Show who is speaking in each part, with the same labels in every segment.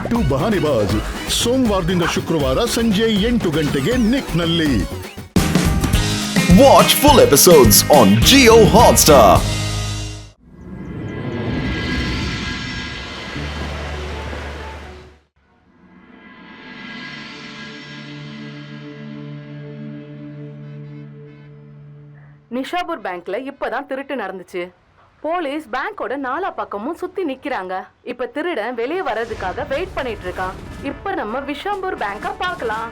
Speaker 1: ಗಟ್ಟು ಬಹಾನಿಬಾಜ್ ಸೋಮವಾರದಿಂದ ಶುಕ್ರವಾರ ಸಂಜೆ 8 ಗಂಟೆಗೆ ನಿಕ್ನಲ್ಲಿ.
Speaker 2: Watch full episodes on Jio Hotstar.
Speaker 3: நிஷாபூர் பேங்க்ல இப்பதான் திருட்டு நடந்துச்சு. போலீஸ் பேங்கோட நாலா பக்கமும் சுத்தி நிக்கிறாங்க. இப்ப திருடன் வெளியே வர்றதுக்காக வெயிட் பண்ணிட்டு இருக்கான். இப்ப நம்ம விஷாம்பூர் பேங்க பார்க்கலாம்.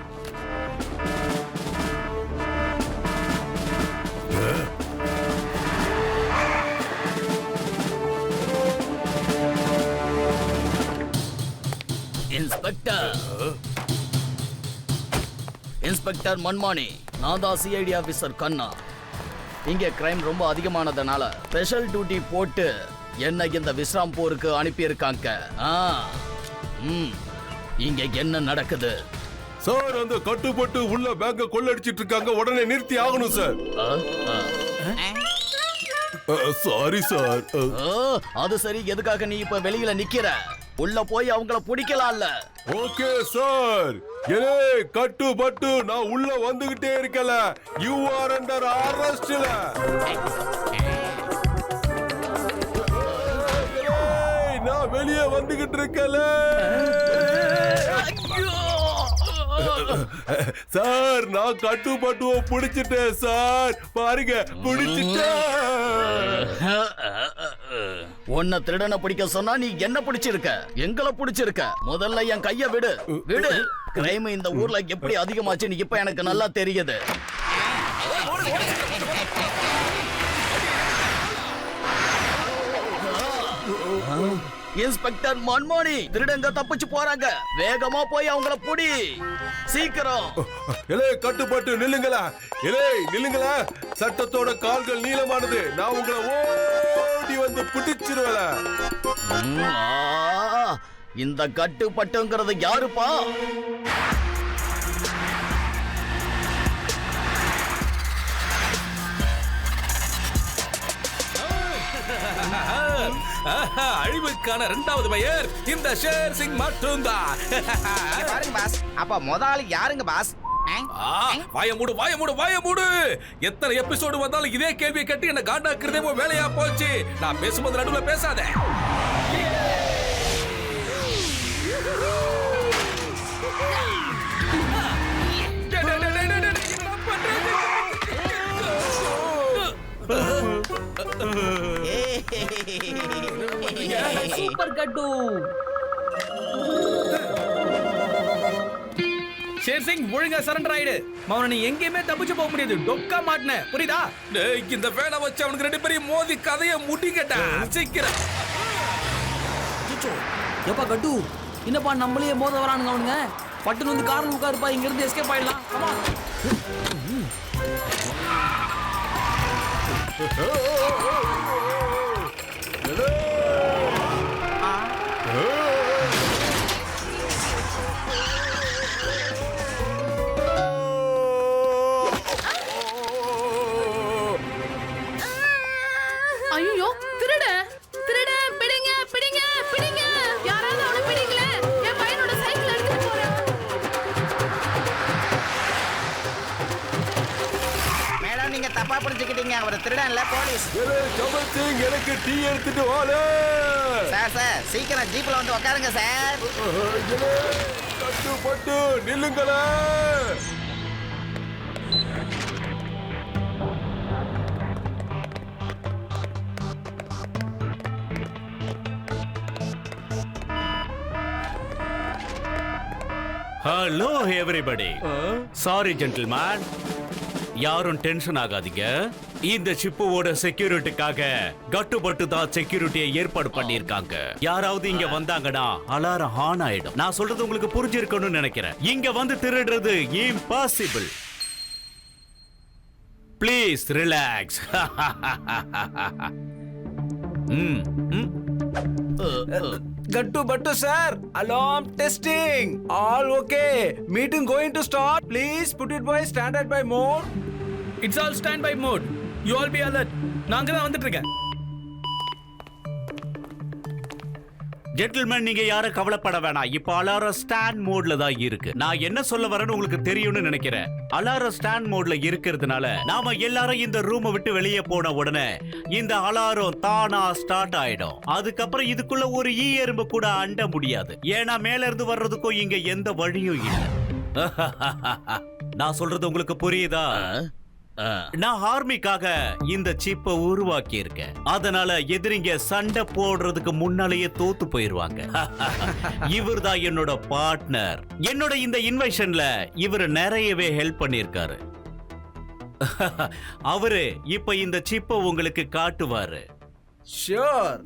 Speaker 4: இன்ஸ்பெக்டர் மன்மானி, நான் தான் சிஐடி ஆபீசர் கண்ணா. இங்க கிரைம் ரொம்ப அதிகமானதுனால ஸ்பெஷல் டியூட்டி போட்டு என்ன இந்த விஸ்ராம்பூருக்கு அனுப்பியிருக்காங்க. இங்க என்ன நடக்குது
Speaker 5: சார்? அந்த கட்டுப்பட்டு உள்ள பேங்க கொள்ளடிச்சிட்டு இருக்காங்க, உடனே நிறுத்தி ஆகணும் சார். Sorry sir.
Speaker 4: அது சரி, எதுக்காக நீ இப்ப வெளியில நிக்கிற? உள்ள போய் அவங்கள பிடிக்கலாம்ல.
Speaker 5: Okay sir. ஏலே கட்டுப்பட்டு நான் உள்ள வந்துகிட்டே இருக்கல. யூ ஆர் அண்டர் அரெஸ்ட்ல. நான் வெளியே வந்துகிட்டு இருக்கல சார். நான் கட்டுப்பட்டுவ பிடிச்சிட்டேன் சார். பாருங்க, பிடிச்சிட்டேன்.
Speaker 4: உன்னை திருடனை பிடிக்க சொன்னா நீ என்ன பிடிச்சிருக்க? எங்களை பிடிச்சிருக்க. முதல்ல என் கைய விடு விடு. கிரைம் இந்த ஊர்ல எப்படி அதிகமாச்சுன்னு இப்ப எனக்கு நல்லா தெரியுது. இன்ஸ்பெக்டர் மன்மோனி, திருடங்க தப்பிச்சு போறாங்க. வேகமா போய் அவங்கள புடி, சீக்கிரம்.
Speaker 5: இலே கட்டுப்பட்டு நில்லுங்களா. இலே நில்லுங்களா. சட்டத்தோட கால்கள் நீளமானது. நான் உங்களை ஓடி வந்து பிடிச்சிருவல.
Speaker 4: இந்த கட்டுப்பட்டுங்கிறது யாருப்பா?
Speaker 6: அழிவுக்கான இரண்டாவது பெயர் இந்த ஷேர் சிங் மட்டும்தான்.
Speaker 7: பாருங்க பாஸ். அப்ப முதலாளி யாருங்க பாஸ்?
Speaker 6: வாய மூடு, வாய மூடு, வாய மூடு. எத்தனை எபிசோடு வந்தாலும் இதே கேள்வியை கேட்டு என்ன காண்டாக்குறதே வேலையா போச்சு. நான் பேசும்போது நடுவுல பேசாத.
Speaker 8: சூப்பர் கட்டு.
Speaker 6: ஷேர் சிங் ஒழுங்கா சரண்டர் ஆயிடு. மவன நீ எங்கேயுமே தப்பிச்சு போக முடியாது. டொக்கா மாட்டன, புரியுதா? இந்த வேலை வச்சு அவனுக்கு ரெண்டு பேரும் மோதி கதையை முடிக்கட்டா சீக்கிரம்.
Speaker 8: எப்பா கட்டு, என்னப்பா நம்மளே மோத வரானுங்க அவனுங்க. பட்டுன்னு வந்து கார்ல உட்காருப்பா, இங்க இருந்து எஸ்கேப் ஆயிடலாம்.
Speaker 3: ஐயோ, திருட திருட, பிடிங்க பிடிங்க பிடிங்க. யாராவது அவனை பிடிங்களே. என் பையனோட சைக்கிள் எடுத்துட்டு போறேன்.
Speaker 7: மேடம், நீங்க தப்பா புரிஞ்சுக்கிட்டீங்க. அவர் திருடன் இல்ல, போலீஸ்.
Speaker 5: கமல் சிங், எனக்கு டீ எடுத்துட்டு வாலே.
Speaker 7: சார் சார், சீக்கிரம் ஜீப்ல வந்து உட்காருங்க சார்.
Speaker 5: கட்டுப்பட்டு நில்லுங்களே.
Speaker 9: Hello everybody. சாரி ஜென்டில்மேன், யாரும் டென்ஷன் ஆகாதீங்க. இந்த ஷிப்போட செக்யூரிட்டிக்காக கட்டுப்பட்டு தான் செக்யூரிட்டியை ஏற்பாடு பண்ணிருக்காங்க. யாராவது இங்க வந்தாங்கன்னா அலாரம் ஆன் ஆயிடும். நான் சொல்றது உங்களுக்கு புரிஞ்சிருக்கணும்னு நினைக்கிறேன். இங்க வந்து திருடுறது impossible. Please relax.
Speaker 6: Gattu Battu sir, alarm testing. All okay. Meeting going to start. Please put it by standby mode. It's all standby mode. You all be alert. நாங்க தான் வந்துட்டு இருக்கேன்.
Speaker 9: ஜென்டில்மேன், நீங்க யாரும் கவலைப்பட வேணாம். இப்ப அலாரம் ஸ்டாண்ட் மோட்ல தான் இருக்கு. நான் என்ன சொல்ல வரேன்னு உங்களுக்கு தெரியும்னு நினைக்கிறேன். அலாரம் ஸ்டாண்ட் மோட்ல இருக்கிறதுனால நாம எல்லாரும் இந்த ரூமை விட்டு வெளியே போன உடனே இந்த அலாரம் தானா ஸ்டார்ட் ஆயிடும். அதுக்கப்புறம் இதுக்குள்ள ஒரு ஈ எறும்பு கூட அண்ட முடியாது. ஏன்னா மேல இருந்து வர்றதுக்கும் இங்க எந்த வழியும் இல்லை. நான் சொல்றது உங்களுக்கு புரியுதா? நான் ஆர்மிக்காக இந்த சிப்பை உருவாக்கி இருக்கேன். அதனால எதிரிங்க சண்டை போடுறதுக்கு முன்னாலேயே தோத்து போயிருவாங்க. இவர் தான் என்னோட பார்ட்னர். என்னோட இந்த இன்வென்ஷன்ல இவர் நிறையவே ஹெல்ப் பண்ணிருக்காரு. அவரு இப்ப இந்த சிப்பை உங்களுக்கு காட்டுவாரு.
Speaker 6: Sure,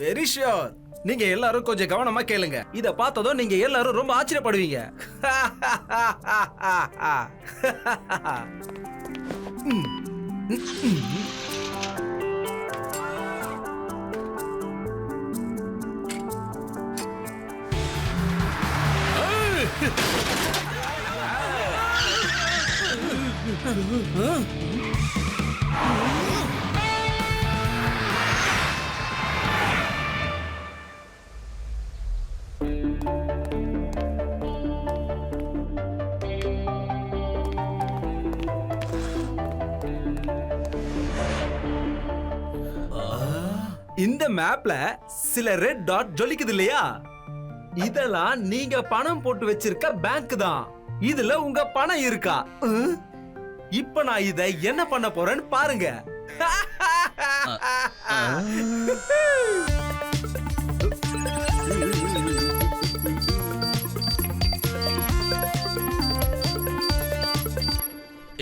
Speaker 6: very sure. நீங்க எல்லாரும் கொஞ்சம் கவனமா கேளுங்க. இத பார்த்ததும் நீங்க எல்லாரும் ரொம்ப ஆச்சரியப்படுவீங்க. இந்த மேப்ல சில ரெட் டாட் ஜொலிக்குது இல்லையா? இதெல்லாம் நீங்க பணம் போட்டு வச்சிருக்க பேங்க் தான். இதுல உங்க பணம் இருக்கா? இப்ப நான் இத என்ன பண்ண போறேன்னு பாருங்க.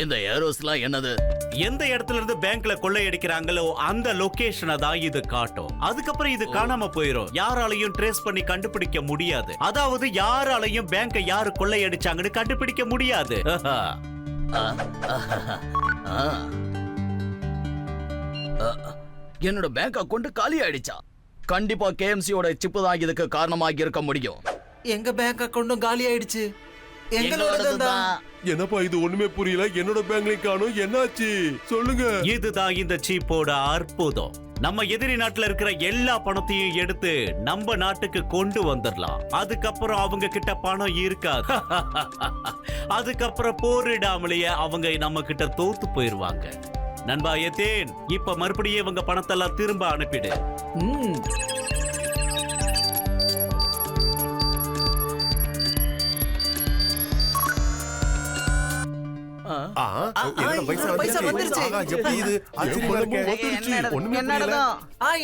Speaker 4: இந்த ஏரோஸ்லாம் என்னது?
Speaker 9: எந்த இடத்துல இருந்து பேங்க்ல கொள்ளையடிக்கிறாங்களோ அந்த லொகேஷனை தான் இது காட்டும். அதுக்கப்புறம் இது காணாம போயிடும். யாராலையும் ட்ரேஸ் பண்ணி கண்டுபிடிக்க முடியாது. அதாவது யாராலையும் பேங்கை யாரு கொள்ளையடிச்சாங்கன்னு கண்டுபிடிக்க முடியாது.
Speaker 4: என்னோட பேங்க் அக்கவுண்ட் காலி ஆயிடுச்சா? கண்டிப்பா கேஎம்சியோட சிப்பு தான் இதுக்கு காரணமாக இருக்க முடியும்.
Speaker 6: எங்க பேங்க் அக்கவுண்டும் காலி ஆயிடுச்சு.
Speaker 4: எங்களோடதுதான்.
Speaker 5: என்னப்பா இது ஒண்ணுமே புரியல. என்னோட பேங்க்லயும் காணும். என்னாச்சு சொல்லுங்க.
Speaker 9: இதுதான் இந்த சீப்போட அற்புதம். நம்ம எதிரி நாட்டுல இருக்கிற எல்லா பணத்தையும் எடுத்து நம்ம நாட்டுக்கு கொண்டு வந்துடலாம். அதுக்கப்புறம் அவங்க கிட்ட பணம் இருக்காது. அதுக்கப்புறம் போரிடாமலேயே அவங்க நம்ம கிட்ட தோத்து போயிருவாங்க. நண்பா எத்தேன், இப்ப மறுபடியும் இவங்க பணத்தெல்லாம் திரும்ப அனுப்பிடு.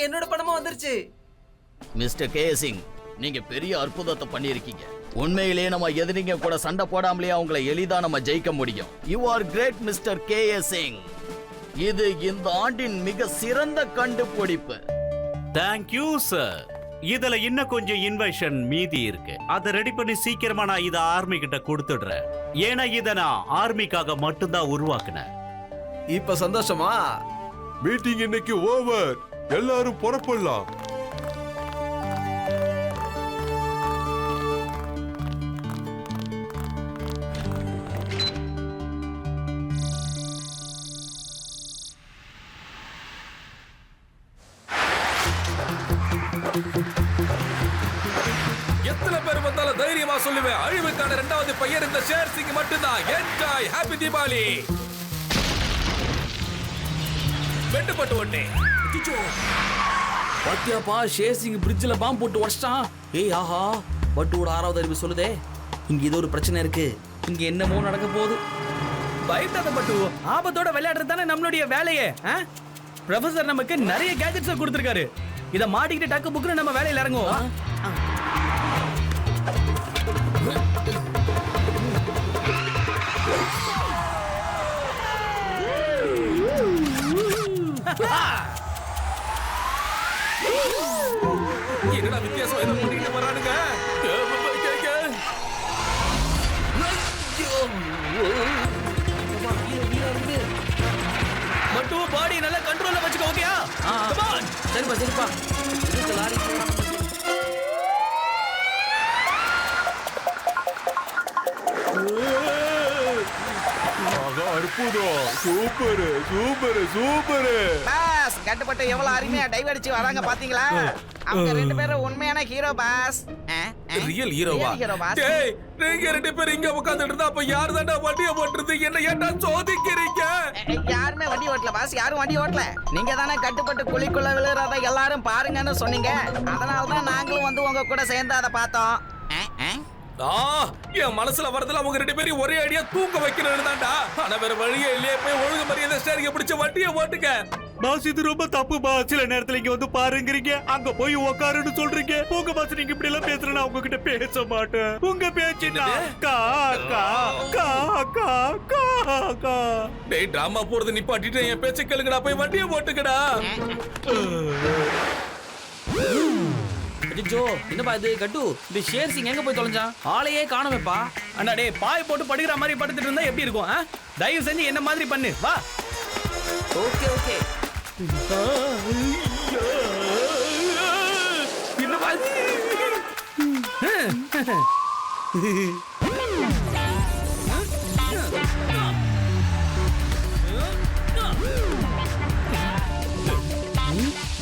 Speaker 6: என்னோட பணமும் வந்துருச்சு.
Speaker 4: மிஸ்டர் கே சிங், நீங்க பெரிய அற்புதத்தை பண்ணிருக்கீங்க. உண்மையிலேயே நம்ம எதிரிங்க கூட சண்டை போடாமலேயே அவங்களை எளிதா நம்ம ஜெயிக்க முடியும். You are great mister K Singh. இது இந்த ஆண்டின் மிக சிறந்த கண்டுபிடிப்பு.
Speaker 9: Thank you sir. இதுல இன்னும் கொஞ்சம் இன்வென்ஷன் மீதி இருக்கு. அதை ரெடி பண்ணி சீக்கிரமா நான் இதை ஆர்மி கிட்ட கொடுத்துடுறேன். ஏன்னா இதை நான் ஆர்மிக்காக மட்டும்தான் உருவாக்குனேன்.
Speaker 6: இப்ப சந்தோஷமா?
Speaker 5: மீட்டிங் இன்னைக்கு ஓவர். எல்லாரும் புறப்படலாம்.
Speaker 10: எத்தனை பேர் வந்தாலும் தைரியமா சொல்லுவேன், அழிவுக்கான இரண்டாவது பையன் இந்த ஷேர் சிங் மட்டும்தான். Enjoy, happy Deepavali. வெட்டுப்பட்டு ஒண்ணே.
Speaker 8: பாத்தியாப்பா, ஷேசிங் பிரிட்ஜ்ல பாம்பு போட்டு உடைச்சிட்டான். ஏய் ஆஹா, பட்டுவோட 6வது அறிவு சொல்லுதே, இங்க ஏதோ ஒரு பிரச்சனை இருக்கு. இங்க என்னமோ நடக்க போகுது.
Speaker 6: பயப்படாத பட்டு, ஆபத்தோட விளையாடுறது தானே நம்மளுடைய வேலையே. ப்ரொஃபசர் நமக்கு நிறைய கேஜெட்ஸ் கொடுத்திருக்காரு. இத மாட்டிக்கிட்டு டக்கு புக்குன்னு நம்ம வேலையில இறங்குவோம்.
Speaker 10: என்னடா வித்தியாசம் என்ன பண்ணிட்டு வரானுங்க?
Speaker 6: பட்டு பாடி நல்லா கண்ட்ரோல்ல வச்சுக்கோ. ஓகேயா?
Speaker 8: சரிப்பா சரிப்பா.
Speaker 5: அற்புதம். Super super super.
Speaker 7: கட்டுப்பட்டு எவ்வளவு அருமையா டைவ் அடிச்சு வராங்க பாத்தீங்களா? அவங்க 2 பேரும் உண்மையான ஹீரோ பாஸ்.
Speaker 10: ரியல் ஹீரோவா?
Speaker 7: Hero boss.
Speaker 10: டேய், நீங்க 2 பேரும் இங்க உட்கார்ந்துட்டு இருந்தா அப்ப யார் தான்டா வண்டியை ஓட்டுறது? என்ன ஏன்டா சோதிக்கிறீங்க?
Speaker 7: யாருமே வண்டி ஓட்டல பாஸ், யாரும் வண்டி ஓட்டல. நீங்க தானே கட்டுப்பட்டு குழிக்குள்ள விழுறத எல்லாரும் பாருங்கன்னு சொன்னீங்க. அதனால தான் நாங்களும் வந்து உங்க கூட சேர்ந்து அதை பார்த்தோம்.
Speaker 10: என் மனசுல வரதுல அவங்க 2 பேரும் ஒரே அடியா தூக்க வைக்கணும்னு தான்டா. ஆனா வேற வழியே இல்லையே. போய் ஒழுங்கு மரியாதை ஸ்டேரிங்க பிடிச்ச வண்டியை ஓட்டுங்க.
Speaker 9: பாஸ் இது ரொம்ப தப்பு பாஸ். சில நேரத்துல இங்க வந்து பாருங்கறீங்க, அங்க போய் உட்காருன்னு சொல்றீங்க. உங்க பாஸ் நீங்க இப்படி எல்லாம் பேசுறேன்னா உங்ககிட்ட பேச மாட்டேன். உங்க பேச்சுனா கா கா கா கா கா கா.
Speaker 10: டேய், டிராமா போறது நிப்பாட்டிட்டு என் பேச்ச கேளுங்கடா. போய் வண்டியை ஓட்டுங்கடா.
Speaker 8: அச்சோ, என்னப்பா இது கட்டு? இந்த ஷேர் சிங் எங்க போய் தொலைஞ்சான்? ஆளையே காணோமேப்பா.
Speaker 6: அண்ணா டேய், பாய் போட்டு படிக்கிற மாதிரி படுத்துட்டு இருந்தா எப்படி இருக்கும்? தயவு செஞ்சு என்ன மாதிரி பண்ணு, வா.
Speaker 8: Okay okay.
Speaker 6: என்னப்பா இது?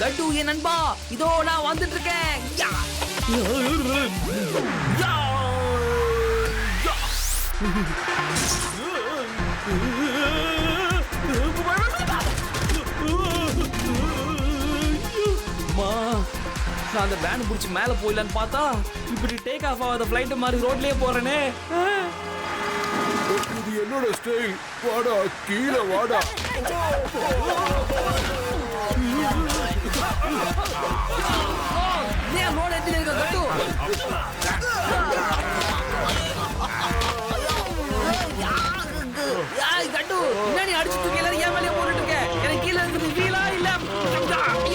Speaker 8: கட்டு என் நண்பா, இதோ நான் வந்துட்டு இருக்கேன். யா. யா. யா. அம்மா, நான் அந்த வேன் பிடிச்சி மேல போயிடலான்னு பார்த்தா இப்படி டேக் ஆஃப் ஆகாத ஃபிளைட் மாதிரி ரோட்லயே போறேனே.
Speaker 5: இது என்னோட ஸ்டைல். வாடா கீழே வாடா.
Speaker 8: ஏன் ரோட் எடுத்து இருக்க கட்டு? யாய் கட்டு, என்னடி அடிச்சு தூக்கி எல்லாரும் ஏன் மேலே போட்டுட்டு இருக்க? எனக்கு கீழ இருக்குது வீலா இல்ல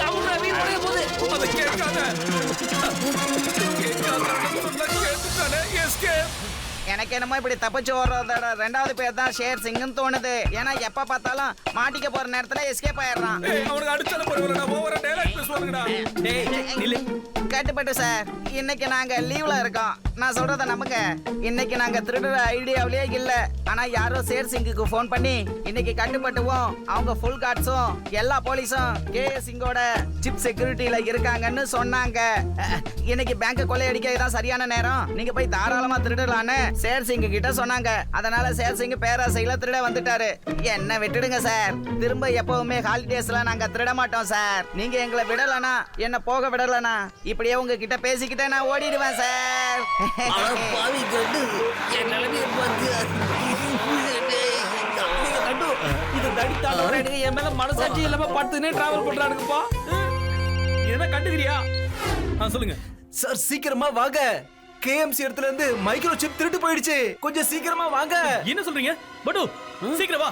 Speaker 8: அவங்க வீல் போடவே போகுது.
Speaker 10: அதை கேட்காத. கேட்டுட்டானே. எஸ்கேப்.
Speaker 7: எனக்கு என்னமோ இப்படி தப்பிச்சு ஓடுறதோட 2வது பேர் தான் ஷேர் சிங்னு தோணுது. ஏன்னா எப்ப பார்த்தாலும் மாட்டிக்க போற நேரத்துல எஸ்கேப் ஆயிடுறான்.
Speaker 10: அவனுக்கு அடிச்சாலும் பரவாயில்லடா. ஓவரா டயலாக் பேசுவானுங்கடா.
Speaker 6: டேய் நில்லு.
Speaker 7: கட்டுப்பட்டு சார், இன்னைக்கு நாங்க லீவ்ல இருக்கோம். நான் சொல்றத நம்புங்க. இன்னைக்கு நாங்க திருடுற ஐடியாவிலேயே இல்ல. ஆனா யாரோ ஷேர் சிங்குக்கு ஃபோன் பண்ணி இன்னைக்கு கட்டுப்பட்டுவோம், அவங்க ஃபுல் கார்ட்ஸும் எல்லா போலீஸும் கேஎஸ் சிங்கோட சிப் செக்யூரிட்டியில இருக்காங்கன்னு சொன்னாங்க. இன்னைக்கு பேங்க் கொள்ளையடிக்க இதான் சரியான நேரம், நீங்க போய் தாராளமா திருடலான்னு ஷேர் சிங் கிட்ட சொன்னாங்க. அதனால ஷேர் சிங் பேராசையில திருட வந்துட்டாரு. என்ன விட்டுடுங்க சார். திரும்ப எப்பவுமே ஹாலிடேஸ்ல நாங்க திருட மாட்டோம் சார். நீங்க எங்களை விடலனா, என்ன போக விடலனா, இப்படியே உங்ககிட்ட பேசிக்கிட்டே நான் ஓடிடுவேன் சார்.
Speaker 8: பாவி கட்டு, என் நிலைமையை பார்த்து கட்டு, இது தடித்தாள என் மேல மனசாட்சி இல்லாம படுத்துனே டிராவல் பண்றானுங்கப்பா.
Speaker 6: என்ன கண்டுக்கிறியா? சொல்லுங்க
Speaker 11: சார். சீக்கிரமா வாங்க. கேஎம்சி இடத்துல இருந்து மைக்ரோ சிப் திருட்டு போயிடுச்சு. கொஞ்சம் சீக்கிரமா வாங்க.
Speaker 6: என்ன சொல்றீங்க? பட்டு சீக்கிரம் வா.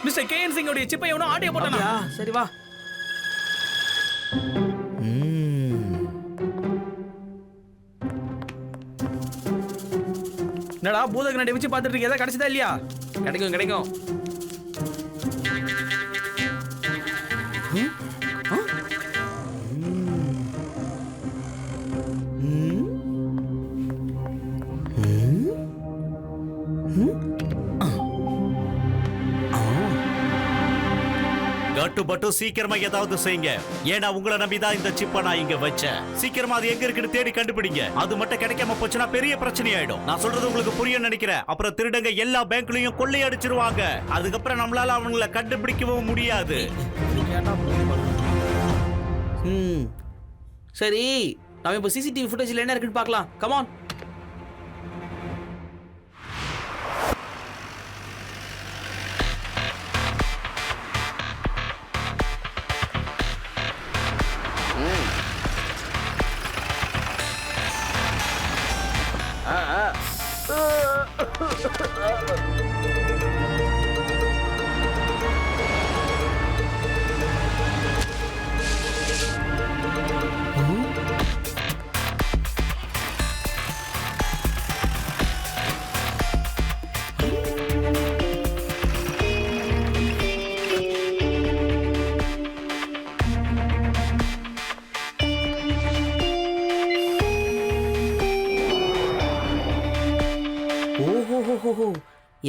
Speaker 6: மிஸ்டர் கேஎன் சிங் உடைய சிப்பை எவனோ ஆடியோ போட்டானா?
Speaker 8: சரி வா.
Speaker 6: என்னடா பூத கண்ணாடி வச்சு பார்த்துட்டு இருக்க? ஏதாவது கிடைச்சதா இல்லையா? கிடைக்கும் கிடைக்கும்.
Speaker 9: கட்டு பட்டு சீக்கிரமா ஏதாவது செய்யுங்க. ஏன்னா உங்களை நம்பிதான் இந்த சிப்பை நான் இங்க வச்சேன். சீக்கிரமா அது எங்க இருக்குன்னு தேடி கண்டுபிடிங்க. அது மட்டும் கிடைக்காம போச்சுன்னா பெரிய பிரச்சனை ஆயிடும். நான் சொல்றது உங்களுக்கு புரியும் நினைக்கிறேன். அப்புறம் திருடங்க எல்லா பேங்க்லயும் கொள்ளையடிச்சிருவாங்க. அதுக்கப்புறம் நம்மளால அவங்கள கண்டுபிடிக்கவும் முடியாது.
Speaker 8: சரி, நாம இப்ப சிசிடிவி ஃபுட்டேஜ்ல என்ன இருக்குன்னு பார்க்கலாம். Come on.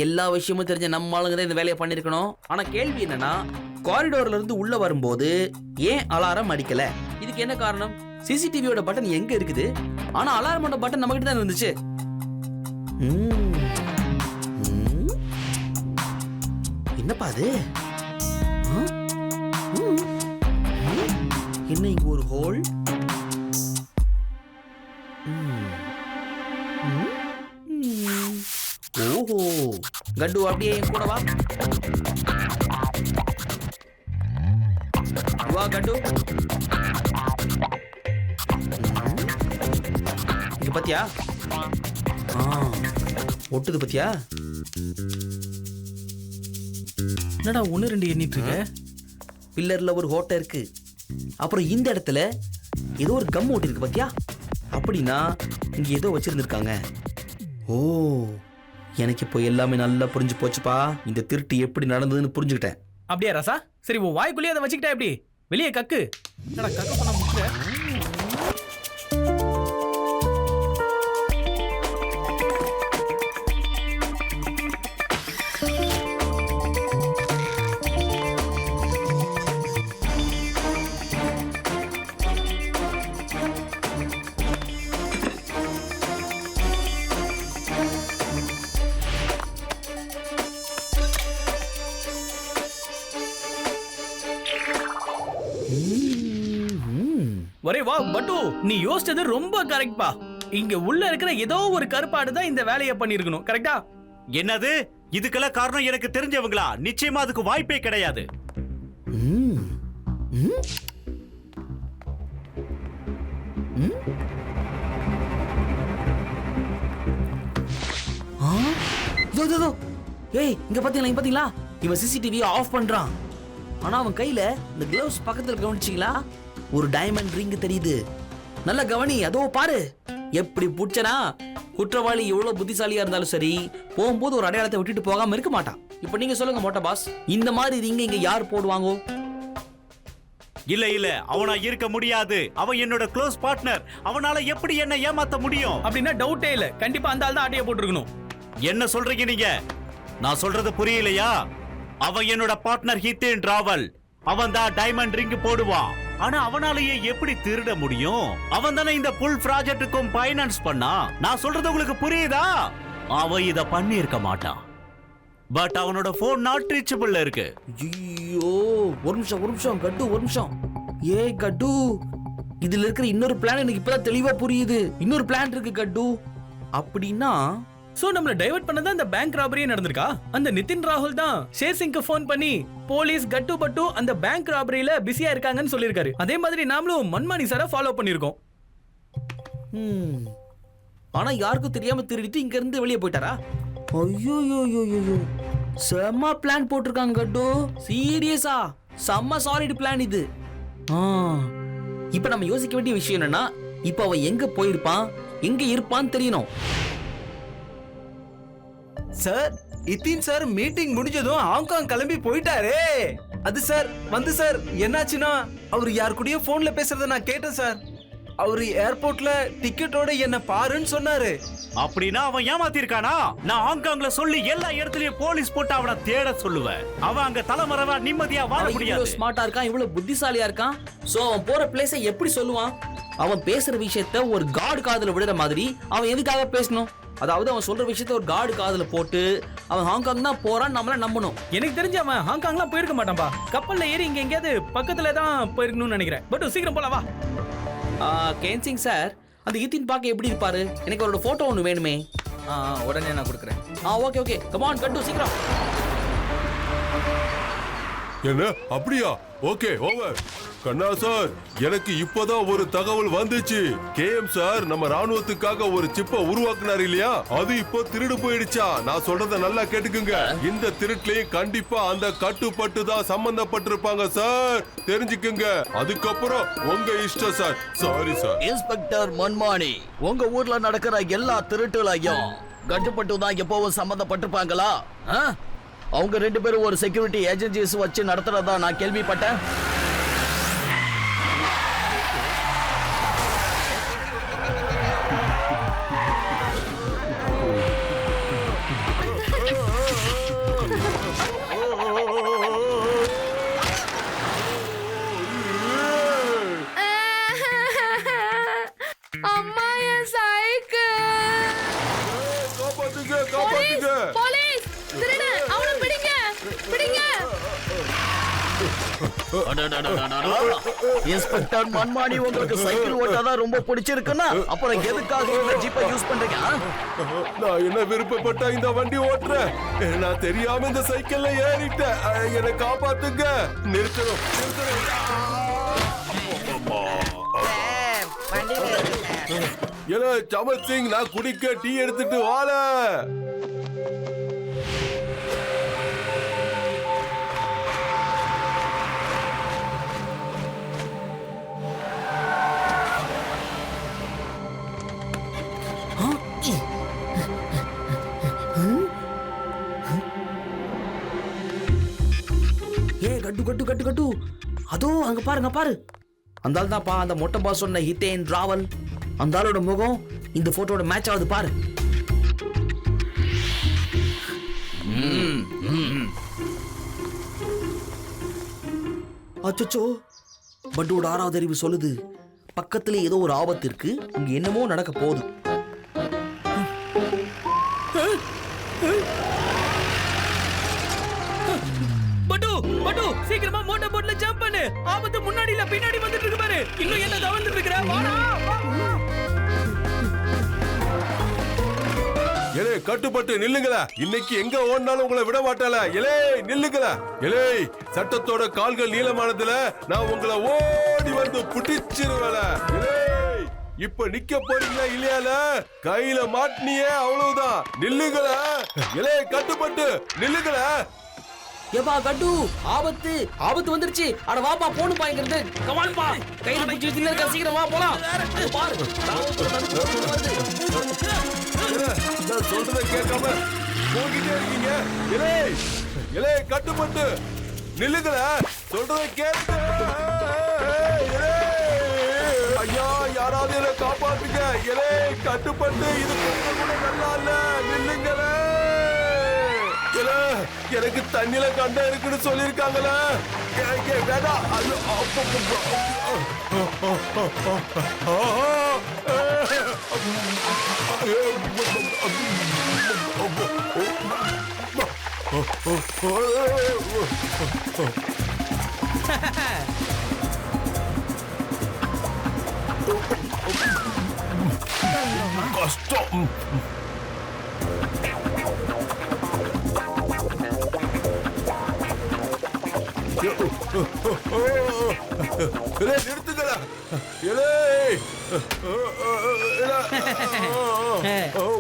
Speaker 8: எல்லா விஷயமும் தெரிஞ்ச நம்ம ஆளுங்க இந்த வேலையை பண்ணிருக்கணும். ஆனா கேள்வி என்னன்னா, காரிடோர்ல இருந்து உள்ள வரும்போது ஏன் அலாரம் அடிக்கல? இதுக்கு என்ன காரணம்? சிசிடிவியோட பட்டன் எங்க இருக்குது? ஆனா அலாரமோட பட்டன் நம்ம கிட்ட தான் இருந்துச்சு. என்னப்பா அது? என்ன இங்க ஒரு ஹோல்? ஓஹோ, கட்டு அப்படியே என் கூட வா. வா கட்டு. இங்க பாத்தியா? ஒட்டுது பாத்தியா?
Speaker 6: என்னடா 1 2 எண்ணிட்டு இருக்க?
Speaker 8: பில்லர்ல ஒரு ஓட்டை இருக்கு. அப்புறம் இந்த இடத்துல ஏதோ ஒரு கம் ஓட்டி இருக்கு பாத்தியா? அப்படின்னா இங்க ஏதோ வச்சிருந்திருக்காங்க. ஓ, எனக்கு இப்போ எல்லாமே நல்லா புரிஞ்சு போச்சுப்பா. இந்த திருட்டு எப்படி நடந்ததுன்னு புரிஞ்சுக்கிட்டேன்.
Speaker 6: அப்படியே ராசா? சரி, உன் வாய்க்குள்ளேயே அதை வச்சுக்கிட்டா எப்படி? வெளியே கக்கு. என்னடா கக்க பண்ண முடியல? ஒரே வா பட்டு, நீ யோசிச்சது ரொம்ப கரெக்ட்பா. இங்க உள்ள இருக்கிற ஏதோ ஒரு கருப்பாடு தான் இந்த வேலையை பண்ணிருக்கணும். கரெக்டா?
Speaker 9: என்னது? இதுக்கெல்லாம் காரணம் எனக்கு தெரிஞ்சவங்களா? நிச்சயமா அதுக்கு வாய்ப்பே கிடையாது.
Speaker 8: ஏய், இங்க பாத்தீங்களா? இவன் சிசிடிவியை ஆஃப் பண்றான். ஆனா அவன் கையில இந்த கிளவுஸ் பக்கத்துல கவனிச்சீங்களா? ஒரு டைமண்ட் ரிங் தெரியுது. நல்ல கவனி, அதோ பாரு. எப்படி புடிச்சனா? குற்றவாளி எவ்வளவு புத்திசாலியா இருந்தாலும் சரி, போகும்போது ஒரு அடையாளத்தை விட்டுட்டு போகாம இருக்க மாட்டான். இப்ப நீங்க சொல்லுங்க மோட்டா பாஸ், இந்த மாதிரி ரிங் இங்க யார் போடுவாங்க?
Speaker 9: இல்ல, அவனா இருக்க முடியாது. அவன் என்னோட க்ளோஸ் பார்ட்னர். அவனால எப்படி என்ன ஏமாத்த முடியும்?
Speaker 6: அப்படின்னா டவுட்டே இல்ல, கண்டிப்பா அந்த ஆள் தான் ஆட்டைய போட்டுருக்கணும்.
Speaker 9: என்ன சொல்றீங்க நீங்க? நான் சொல்றது புரியலையா? அவன் என்னோட பார்ட்னர் ஹித்தேன் டிராவல். அவன் தான் டைமண்ட் ரிங் போடுவான். ஆனா அவனாலேயே எப்படி திருட முடியும்? அவன் தானே இந்த புல் ப்ராஜெக்ட்டுக்கும் ஃபைனான்ஸ் பண்ணா. நான் சொல்றது உங்களுக்கு புரியுதா? அவன் இத பண்ணி இருக்க மாட்டான். பட் அவனோட போன் நாட் ரீச்சபிள்ல இருக்கு.
Speaker 8: ஐயோ, ஒரு நிமிஷம் கட்டு, ஒரு நிமிஷம். ஏய் கட்டு, இதுல இருக்கிற இன்னொரு பிளான் எனக்கு இப்பதான் தெளிவா புரியுது. இன்னொரு பிளான் இருக்கு கட்டு. அப்படின்னா
Speaker 6: சோ நம்மள டைவர்ட் பண்ணதான் இந்த பேங்க் ராபரியே நடந்திருக்கா? அந்த நிதின் ராகுல் தான் ஷேர் சிங்க்கு ஃபோன் பண்ணி போலீஸ் கட்டு பட்டு அந்த பேங்க் ராபரியில பிஸியா இருக்காங்கன்னு சொல்லிருக்காரு. அதே மாதிரி நாமளும் மன்மானி சார ஃபாலோ பண்ணிருக்கோம்.
Speaker 8: ஆனா யாருக்கும் தெரியாம திருடிட்டு இங்க இருந்து வெளியே போயிட்டாரா? ஐயோ, செம்ம பிளான் போட்டிருக்காங்க கட்டு. சீரியஸா செம்ம சாலிட் பிளான் இது. இப்ப நம்ம யோசிக்க வேண்டிய விஷயம் என்னன்னா, இப்ப அவன் எங்க போயிருப்பான், எங்க இருப்பான்னு தெரியணும்.
Speaker 11: சார், இத்தின் சார் மீட்டிங் முடிஞ்சதும் ஹாங்காங் கிளம்பி போயிட்டாரே. அது சார் வந்து சார் என்னாச்சுன்னா, அவர் யார் கூடயோ போன்ல பேசுறத நான் கேட்டேன் சார். அவரு ஏர்போர்ட்ல டிக்கெட்டோட என்ன பாருன்னு சொன்னாரு.
Speaker 9: அப்படின்னா அவன் ஏமாத்திருக்கானா? நான் ஹாங்காங்ல சொல்லி எல்லா இடத்துலயும் போலீஸ் போட்டு அவனை தேட சொல்லுவேன். அவன் அங்க தலைமறைவா நிம்மதியா வாழ முடியாது.
Speaker 8: ஸ்மார்ட்டா இருக்கான், இவ்வளவு புத்திசாலியா இருக்கான். சோ அவன் போற பிளேஸை எப்படி சொல்லுவான்? அவன் பேசுற விஷயத்த ஒரு கார்டு காதுல விடுற மாதிரி அவன் எதுக்காக பேசணும்? அதாவது அவன் சொல்ற விஷயத்த ஒரு கார்டு காதுல போட்டு அவன் ஹாங்காங் தான் போறான்னு நம்மள நம்பணும்.
Speaker 6: எனக்கு தெரிஞ்ச அவன் ஹாங்காங்லாம் போயிருக்க மாட்டான்பா. கப்பல்ல ஏறி இங்க எங்கேயாவது பக்கத்துல தான் போயிருக்கணும்னு நினைக்கிறேன். பட் சீக்கிரம் போலாம் வா.
Speaker 8: கேன்சிங் சார், அந்த ஈத்தின் பார்க்க எப்படி இருப்பாரு? எனக்கு அவரோட போட்டோ ஒன்று வேணுமே.
Speaker 6: உடனே நான் கொடுக்குறேன்.
Speaker 8: ஓகே, கம் ஆன் கட்டு, சீக்கிரம்.
Speaker 5: என்ன அப்படியா? Okay, over. கண்ணா சார், எனக்கு இப்பதான் ஒரு தகவல் வந்துச்சு. கேஎம் சார் நம்ம ராணுவத்துக்காக ஒரு சிப்பை உருவாக்குனார் இல்லையா? அது இப்போ திருடு போயிடுச்சா? நான் சொல்றத நல்லா கேட்டுக்குங்க. இந்த திருட்டுலயும் கண்டிப்பா அந்த கட்டுப்பட்டு தான் சம்பந்தப்பட்டிருப்பாங்க சார், தெரிஞ்சுக்குங்க. அதுக்கப்புறம் உங்க இஷ்டம் சார். Sorry sir.
Speaker 4: இன்ஸ்பெக்டர் மன்மானி, உங்க ஊர்ல நடக்கிற எல்லா திருட்டுலையும் கட்டுப்பட்டு தான் எப்பவும் சம்பந்தப்பட்டிருப்பாங்களா? அவங்க 2 பேரும் ஒரு செக்யூரிட்டி ஏஜென்சிஸ் வச்சு நடத்துறதா நான் கேள்விப்பட்டேன்.
Speaker 5: காப்பாத்துங்க.
Speaker 3: போலீஸ் திருடன் அவனை பிடிங்க பிடிங்க.
Speaker 4: இன்ஸ்பெக்டர் மன்மாடி, உங்களுக்கு சைக்கிள் ஓட்டாதான் ரொம்ப பிடிச்சிருக்குன்னா அப்புறம் எதுக்காக இந்த ஜீப்பை யூஸ் பண்றீங்க?
Speaker 5: நான் என்ன விருப்பப்பட்ட இந்த வண்டி ஓட்டுறேன். நான் தெரியாம இந்த சைக்கிள்ல ஏறிட்டேன். என்னை காப்பாத்துங்க. நிறுத்தணும். ஏன்னா சமத் சிங், நான் குடிக்க டீ எடுத்துட்டு வாழ.
Speaker 8: கட்டு கட்டு கட்டு கட்டு அதோ அங்க பாருங்க பாரு. அந்த ஆள் தான்ப்பா அந்த மொட்டை பாஸ் சொன்ன ஹிட்டேன் டிராவல். அந்த ஆளோட முகம் இந்த போட்டோட மேட்ச் ஆகுது பாரு. அச்சோ, பட்டோட 6வது அறிவு சொல்லுது பக்கத்துல ஏதோ ஒரு ஆபத்து இருக்கு, இங்க என்னமோ நடக்க போகுது.
Speaker 6: பட்டு சீக்கிரமா மோட்டார் போட்ல ஜம்ப் பண்ணு. ஆபத்து முன்னாடி இல்ல பின்னாடி வந்துட்டு இருக்கு பாரு. இன்னும் என்ன தவழ்ந்துட்டு இருக்கற? வாடா.
Speaker 5: ஏலே கட்டுப்பட்டு நில்லுங்களா. இன்னைக்கு எங்க ஓடினாலும் உங்களை விட மாட்டாள. ஏலே நில்லுங்களா. ஏலே சட்டத்தோட கால்கள் நீளமானதுல நான் உங்களை ஓடி வந்து புடிச்சிருவேல. ஏலே இப்ப நிக்க போறீங்களா இல்லையால? கையில மாட்டினியே அவ்வளவுதான். நில்லுங்களா. ஏலே கட்டுப்பட்டு நில்லுங்களா.
Speaker 8: ஏப்பா கட்டு, ஆபத்து ஆபத்து வந்துருச்சு. அட வாப்பா போன் பாய்ங்கிறது. கமான் பா, கையில பிடிச்சி வச்சில இருக்க, சீக்கிரம் வா போலாம். பாரு
Speaker 5: நான் சொல்றத கேட்காம போகிட்டே இருக்கீங்க. இலே இலே கட்டுப்பட்டு நில்லுங்களா. சொல்றத கேட்டு. ஐயா யாராவது என்ன காப்பாத்துங்க. இலே கட்டுப்பட்டு இது கூட நல்லா இல்ல. நில்லுங்களே. எனக்கு தண்ணில கண்டம் இருக்குன்னு சொல்லிருக்காங்களே. வேண்டாம். கஷ்டம். நிறுத்துங்களா.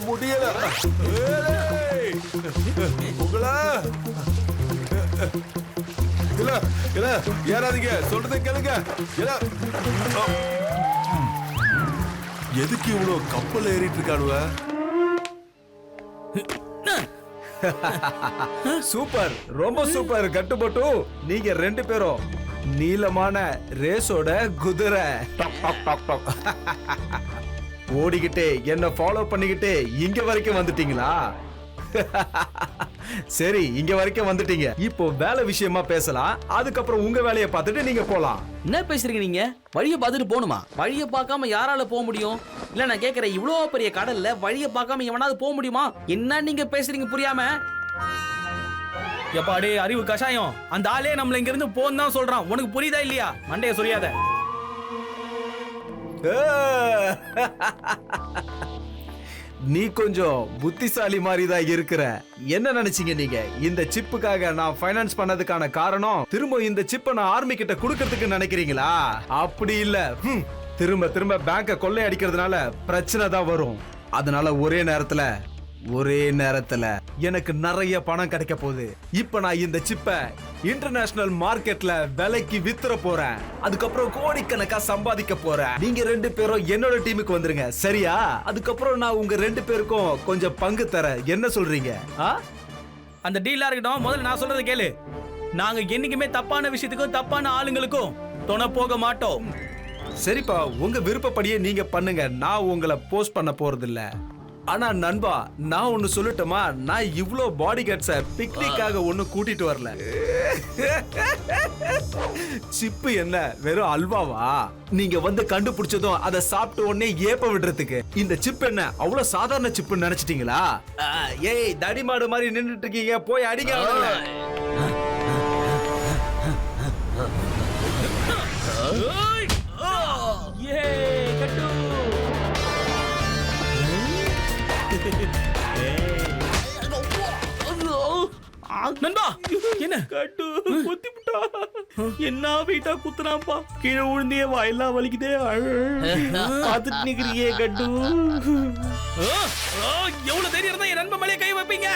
Speaker 5: முடியல உங்களா. ஏறாதீங்க, சொல்றதை கேளுங்க. எதுக்கு இவ்வளவு கப்பல் ஏறிட்டு இருக்கானுவ?
Speaker 11: சூப்பர், ரொம்ப சூப்பர் கட்டுப்பட்டு. நீங்க 2 பேரும் நீளமான ரேஸோட குதிரை. ஓடிக்கிட்டே என்ன ஃபாலோ பண்ணிக்கிட்டே இங்க வரைக்கும் வந்துட்டீங்களா? சரி, இங்க வரைக்கும் வந்துட்டீங்க. இப்போ வேலை விஷயமா பேசலாம். அதுக்கப்புறம் உங்க வேலையை பார்த்துட்டு நீங்க போலாம்.
Speaker 8: என்ன பேசுறீங்க நீங்க? வழியை பார்த்துட்டு போகணுமா? வழியை பார்க்காம யாரால போக முடியும்? இல்ல நான் கேக்குறேன், இவ்வளோ பெரிய கடல்ல வழியை பார்க்காம எவனாவது போக முடியுமா? என்ன நீங்க பேசுறீங்க புரியாம?
Speaker 6: எப்பாடே அறிவு கஷாயம், அந்த ஆளே நம்மள இங்க இருந்து போன்னு தான் சொல்றான். உனக்கு புரியுதா இல்லையா? மண்டைய சொரியாத.
Speaker 11: நீ கொஞ்சம் புத்திசாலி மாதிரி தான் இருக்கிற. என்ன நினைச்சீங்க நீங்க? இந்த சிப்புக்காக நான் ஃபைனான்ஸ் பண்ணதுக்கான காரணம் திரும்ப இந்த சிப்பை நான் ஆர்மி கிட்ட கொடுக்கறதுக்கு நினைக்கிறீங்களா? அப்படி இல்ல. திரும்ப திரும்ப பேங்க கொள்ளை அடிக்கிறதுனால பிரச்சனை தான் வரும். அதனால ஒரே நேரத்துல எனக்கு நிறைய பணம் கிடைக்க போகுது. இப்ப நான் இந்த சிப்பை இன்டர்நேஷனல் மார்க்கெட்ல விலைக்கு வித்துற போறேன். அதுக்கப்புறம் கோடிக்கணக்கா சம்பாதிக்க போறேன். நீங்க 2 பேரும் என்னோட டீமுக்கு வந்துருங்க, சரியா? அதுக்கப்புறம் நான் உங்க 2 பேருக்கும் கொஞ்சம் பங்கு தரேன். என்ன சொல்றீங்க?
Speaker 6: அந்த டீலா இருக்கட்டும், முதல்ல நான் சொல்றதை கேளு. நாங்க என்னைக்குமே தப்பான விஷயத்துக்கும் தப்பான ஆளுங்களுக்கும் துணை போக மாட்டோம்.
Speaker 11: சரிப்பா, உங்க விருப்பப்படியே நீங்க பண்ணுங்க. நான் உங்களை போஸ்ட் பண்ண போறது இல்ல. ஆனா நண்பா நான் ஒன்னு சொல்லட்டுமா, நான் இவ்ளோ பாடி கார்ட்ஸ பிக்னிக்காக ஒண்ணு கூட்டிட்டு வரல. சிப்பு என்ன வெறும் அல்வாவா? நீங்க வந்து கண்டுபிடிச்சதும் அதை சாப்பிட்ட உடனே ஏப்ப விடுறதுக்கு இந்த சிப் என்ன அவ்வளவு சாதாரண சிப்புன்னு நினைச்சிட்டீங்களா? ஏய் தடி மாடு மாதிரி நின்னுட்டு இருக்கீங்க, போய் அடிங்க அவங்கள.
Speaker 8: நண்பா என்ன கட்டு குத்தி புட்டா, என்ன வீட்டா குத்துறாப்பா, கீழே விழுந்தே வாயெல்லாம் வலிக்குதே. பார்த்துட்டு நிக்கிறியே கட்டு.
Speaker 6: எவ்வளவு தைரியம் இருந்தா என் நண்பன் மேலே கை வைப்பீங்க?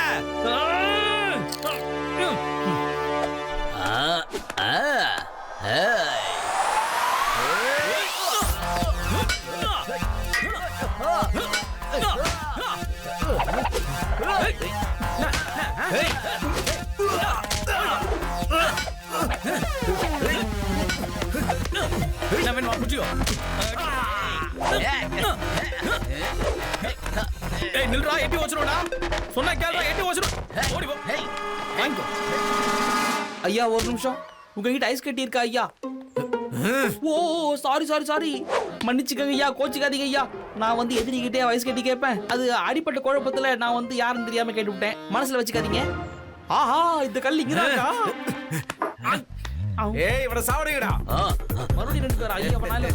Speaker 6: நில்றா, எட்டி வச்சிருவா. சொன்னா கேள்றா, எட்டி வச்சிரு. ஓடி போ. வாங்கிக்கோ.
Speaker 8: ஐயா ஒரு நிமிஷம், உங்ககிட்ட ஐஸ் கட்டி இருக்கா ஐயா? ஓ சாரி சாரி சாரி, மன்னிச்சுக்கங்க ஐயா, கோச்சிக்காதீங்க ஐயா. நான் வந்து எதிரிகிட்டே ஐஸ் கட்டி கேட்பேன், அது அடிப்பட்ட குழப்பத்துல நான் வந்து யாருன்னு தெரியாம கேட்டு விட்டேன், மனசுல வச்சுக்காதீங்க. ஆஹா இந்த கல் இங்கதான்.
Speaker 11: ஏய் இவனை சாவடிங்கடா.
Speaker 8: மறுபடியும் ரெண்டு பேர் ஐயா பண்ணாலே.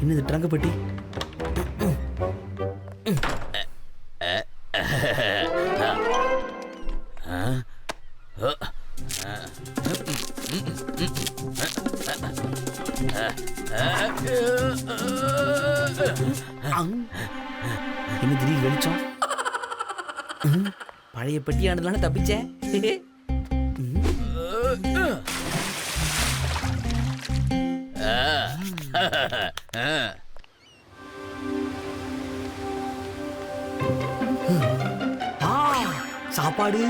Speaker 8: என்னது ட்ரங்க் பெட்டி? என்ன திடீர் வெளிச்சம்? பழைய பெட்டியானதுனால தப்பிச்சேன். சாப்பாடு.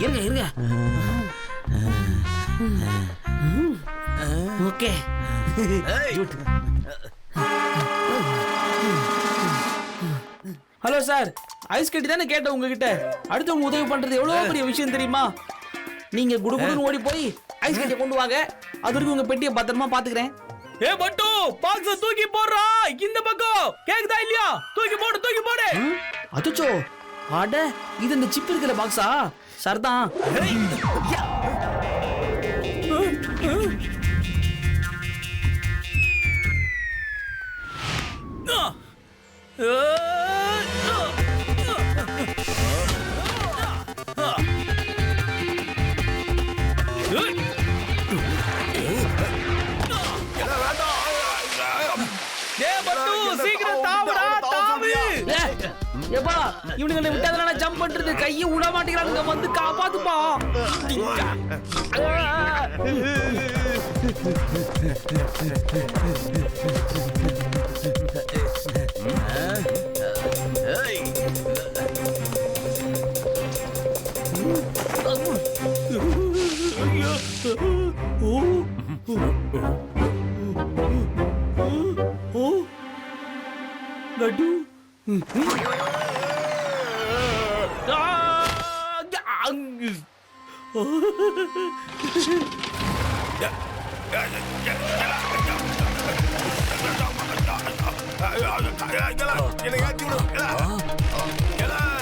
Speaker 8: இருங்க இருங்க. ஓகே. ஹலோ சார், ஐஸ் கட்டி தானே கேட்டேன் உங்ககிட்ட. அடுத்து உங்க உதவி பண்றது எவ்வளவு பெரிய விஷயம் தெரியுமா? நீங்க குடுகுடுன்னு ஓடி போய் ஐஸ் கட்டியை கொண்டு வாங்க. அது வரைக்கும் உங்க பெட்டியை பத்திரமா பாத்துக்கிறேன்.
Speaker 6: ஏ பட்டு, பாக்ஸ தூக்கி போடுறா. இந்த பக்கம் கேக்குதா இல்லையா? தூக்கி போடு, தூக்கி போடு.
Speaker 8: அச்சோ, அட இது இந்த சிப் இருக்கிற பாக்ஸா? சர்தான்.
Speaker 6: சீக்கிரம் தாவுடா, தாவு.
Speaker 8: ஏப்பா இவனுங்க விட்டாதனால ஜம்ப் பண்றது, கையை விட மாட்டேங்கிறானுங்க, வந்து காப்பாத்துப்பா. கட்டு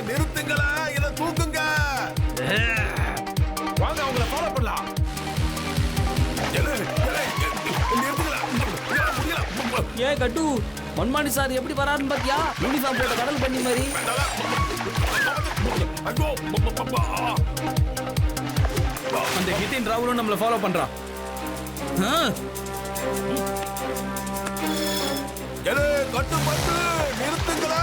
Speaker 5: நிறுத்துங்களா, என்ன தூக்குங்க. வாங்க, அவங்கள ஃபாலோ பண்ணலாம்.
Speaker 8: ஏன் கட்டு மன்மாடி சார் எப்படி வராருன்னு பாத்தியா? யூனிஃபார்ம் போட்ட கடல் பண்ணி மாதிரி.
Speaker 6: அந்த ஹிதேன் ராகுலும் நம்மள ஃபாலோ பண்றான்.
Speaker 5: கட்டுப்பட்டு நிறுத்துங்களா,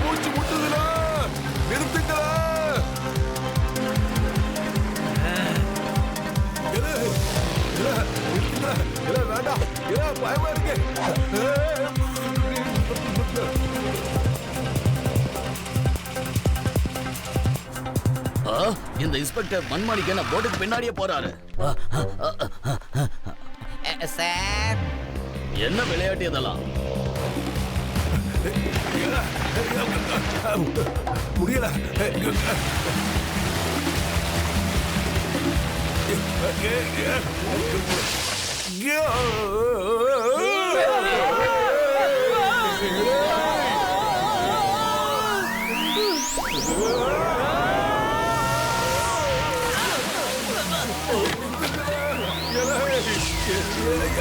Speaker 5: மூச்சு முட்டுதுல நிறுத்துங்களா. வேண்டாம், பயமா இருக்கு.
Speaker 4: இந்த இன்ஸ்பெக்டர் மண்மாணிக்கு என்ன போட்டுக்கு பின்னாடியே போறாரு.
Speaker 7: சார்,
Speaker 4: என்ன விளையாட்டு இதெல்லாம்?
Speaker 5: முடியல.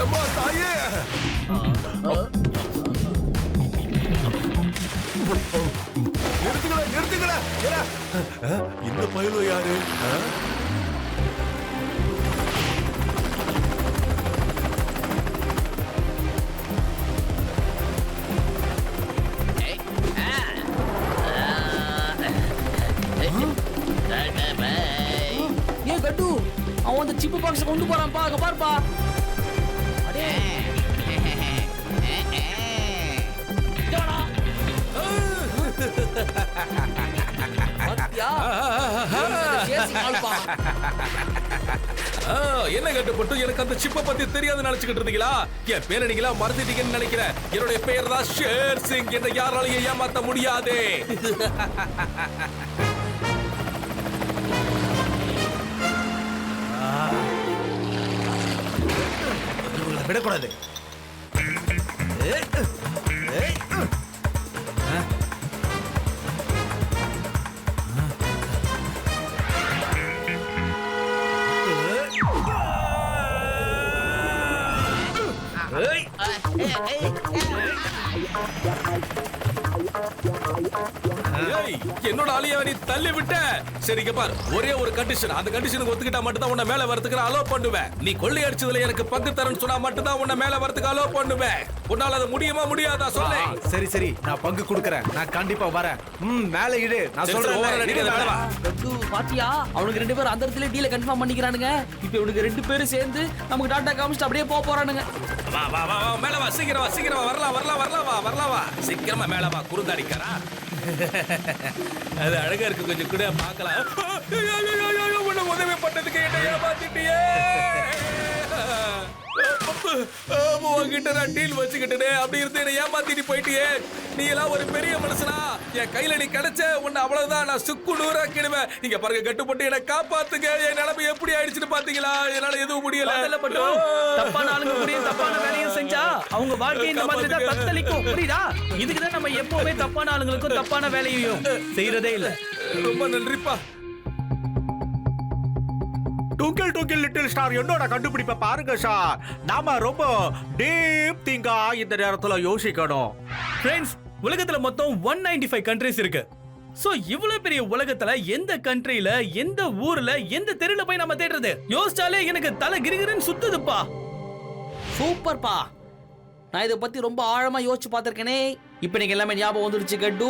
Speaker 5: அம்மா தாயே, நிறுத்துங்களா, நிறுத்துங்களா. இந்த பயலோ யாரு?
Speaker 8: ஏன் கட்டு அவன் அந்த சிப்பு பாக்ஸ் கொண்டு போறான்ப்பா, அங்க பாருப்பா.
Speaker 10: என்ன கட்டுப்பட்டு எனக்கு அந்த சிப்பை பத்தி தெரியாது நினைச்சுக்கிட்டு இருந்தீங்களா? என் பேரை நீங்களா மறந்துட்டீங்கன்னு நினைக்கிறேன். என்னுடைய பெயர் தான் ஷேர் சிங். என்னை யாராலையும் ஏமாத்த முடியாது.
Speaker 11: விடக்கூடாது.
Speaker 10: என்னோட ஆளியா நீ தள்ளி விட்ட. சரிங்க பார், ஒரே ஒரு கண்டிஷன். அந்த கண்டிஷனுக்கு ஒத்துக்கிட்டா மட்டும் தான் உன்னை மேல வரதுக்கு அலோ பண்ணுவேன். நீ கொள்ளை அடிச்சதுல எனக்கு பங்கு தரேன்னு சொன்னா மட்டும் தான் உன்னை மேல வரதுக்கு அலோ பண்ணுவேன். உன்னால அது முடியுமா முடியாதா சொல்லு.
Speaker 11: சரி சரி, நான் பங்கு கொடுக்கறேன். நான் கண்டிப்பா வரேன். மேல இடு, நான் சொல்றேன்.
Speaker 8: பாத்தியா, அவனுக்கு 2 பேரும் அந்த இடத்துல டீல கன்ஃபார்ம் பண்ணிக்கிறானுங்க. இப்போ இவனுக்கு 2 பேரும் சேர்ந்து நமக்கு டாட்டா காமிச்சிட்டு அப்படியே போக போறானுங்க.
Speaker 10: வா வா வா வா, மேல வா, சீக்கிரம் வா, சீக்கிரம் வா, வரலாம் வரலாம் வரலாம் வா, வரலாம் வா, சீக்கிரமா மேல வா. குறுந்தாடிக்காரா, அது அழகா இருக்கு, கொஞ்சம் கூட பார்க்கலாம். உன்னை உதவி பண்ணதுக்கு என்ன ஏமாத்திட்டியே. உங்ககிட்ட நான் டீல் வச்சுக்கிட்டே அப்படி இருந்து என்ன ஏமாத்திட்டு போயிட்டியே. நீ எல்லாம் ஒரு பெரிய மனுஷனா? என் கையில நீ கிடைச்ச உன்னை அவ்வளவுதான் நான் சுக்கு நூறாக்கிடுவேன். நீங்க பாருங்க, கட்டுப்பட்டு என்ன காப்பாத்துங்க. என் நிலைமை எப்படி ஆயிடுச்சுன்னு பாத்தீங்களா? என்னால எதுவும் முடியல.
Speaker 6: தப்பான ஆளுங்க முடியும், தப்பான வேலையும் செஞ்சா அவங்க வாழ்க்கை இந்த மாதிரி தான் தத்தளிக்கும். புரியுதா? இதுக்குதான் நம்ம எப்பவுமே தப்பான ஆளுங்களுக்கும் தப்பான வேலையையும் செய்யறதே இல்ல.
Speaker 10: ரொம்ப நன்றிப்பா.
Speaker 9: டுங்கிள் டுங்கிள் லிட்டில் ஸ்டார் என்னோட கண்டுபிடிப்பை பாருங்க சார். நாம ரொம்ப டீப் திங்கா இந்த நேரத்துல யோசிக்கணும்.
Speaker 6: ஃப்ரெண்ட்ஸ், உலகத்துல மொத்தம் 195 கண்ட்ரீஸ் இருக்கு. சோ இவ்வளவு பெரிய உலகத்துல எந்த கண்ட்ரில, எந்த ஊர்ல, எந்த தெருல போய் நம்ம தேடுறது? யோசிச்சாலே எனக்கு தலை கிரிகிரின்னு சுத்துதுப்பா.
Speaker 8: சூப்பர்ப்பா. நான் இதை பத்தி ரொம்ப ஆழமா யோசிச்சு பார்த்திருக்கேனே. இப்ப நீங்க எல்லாமே ஞாபகம் வந்துருச்சு கட்டு.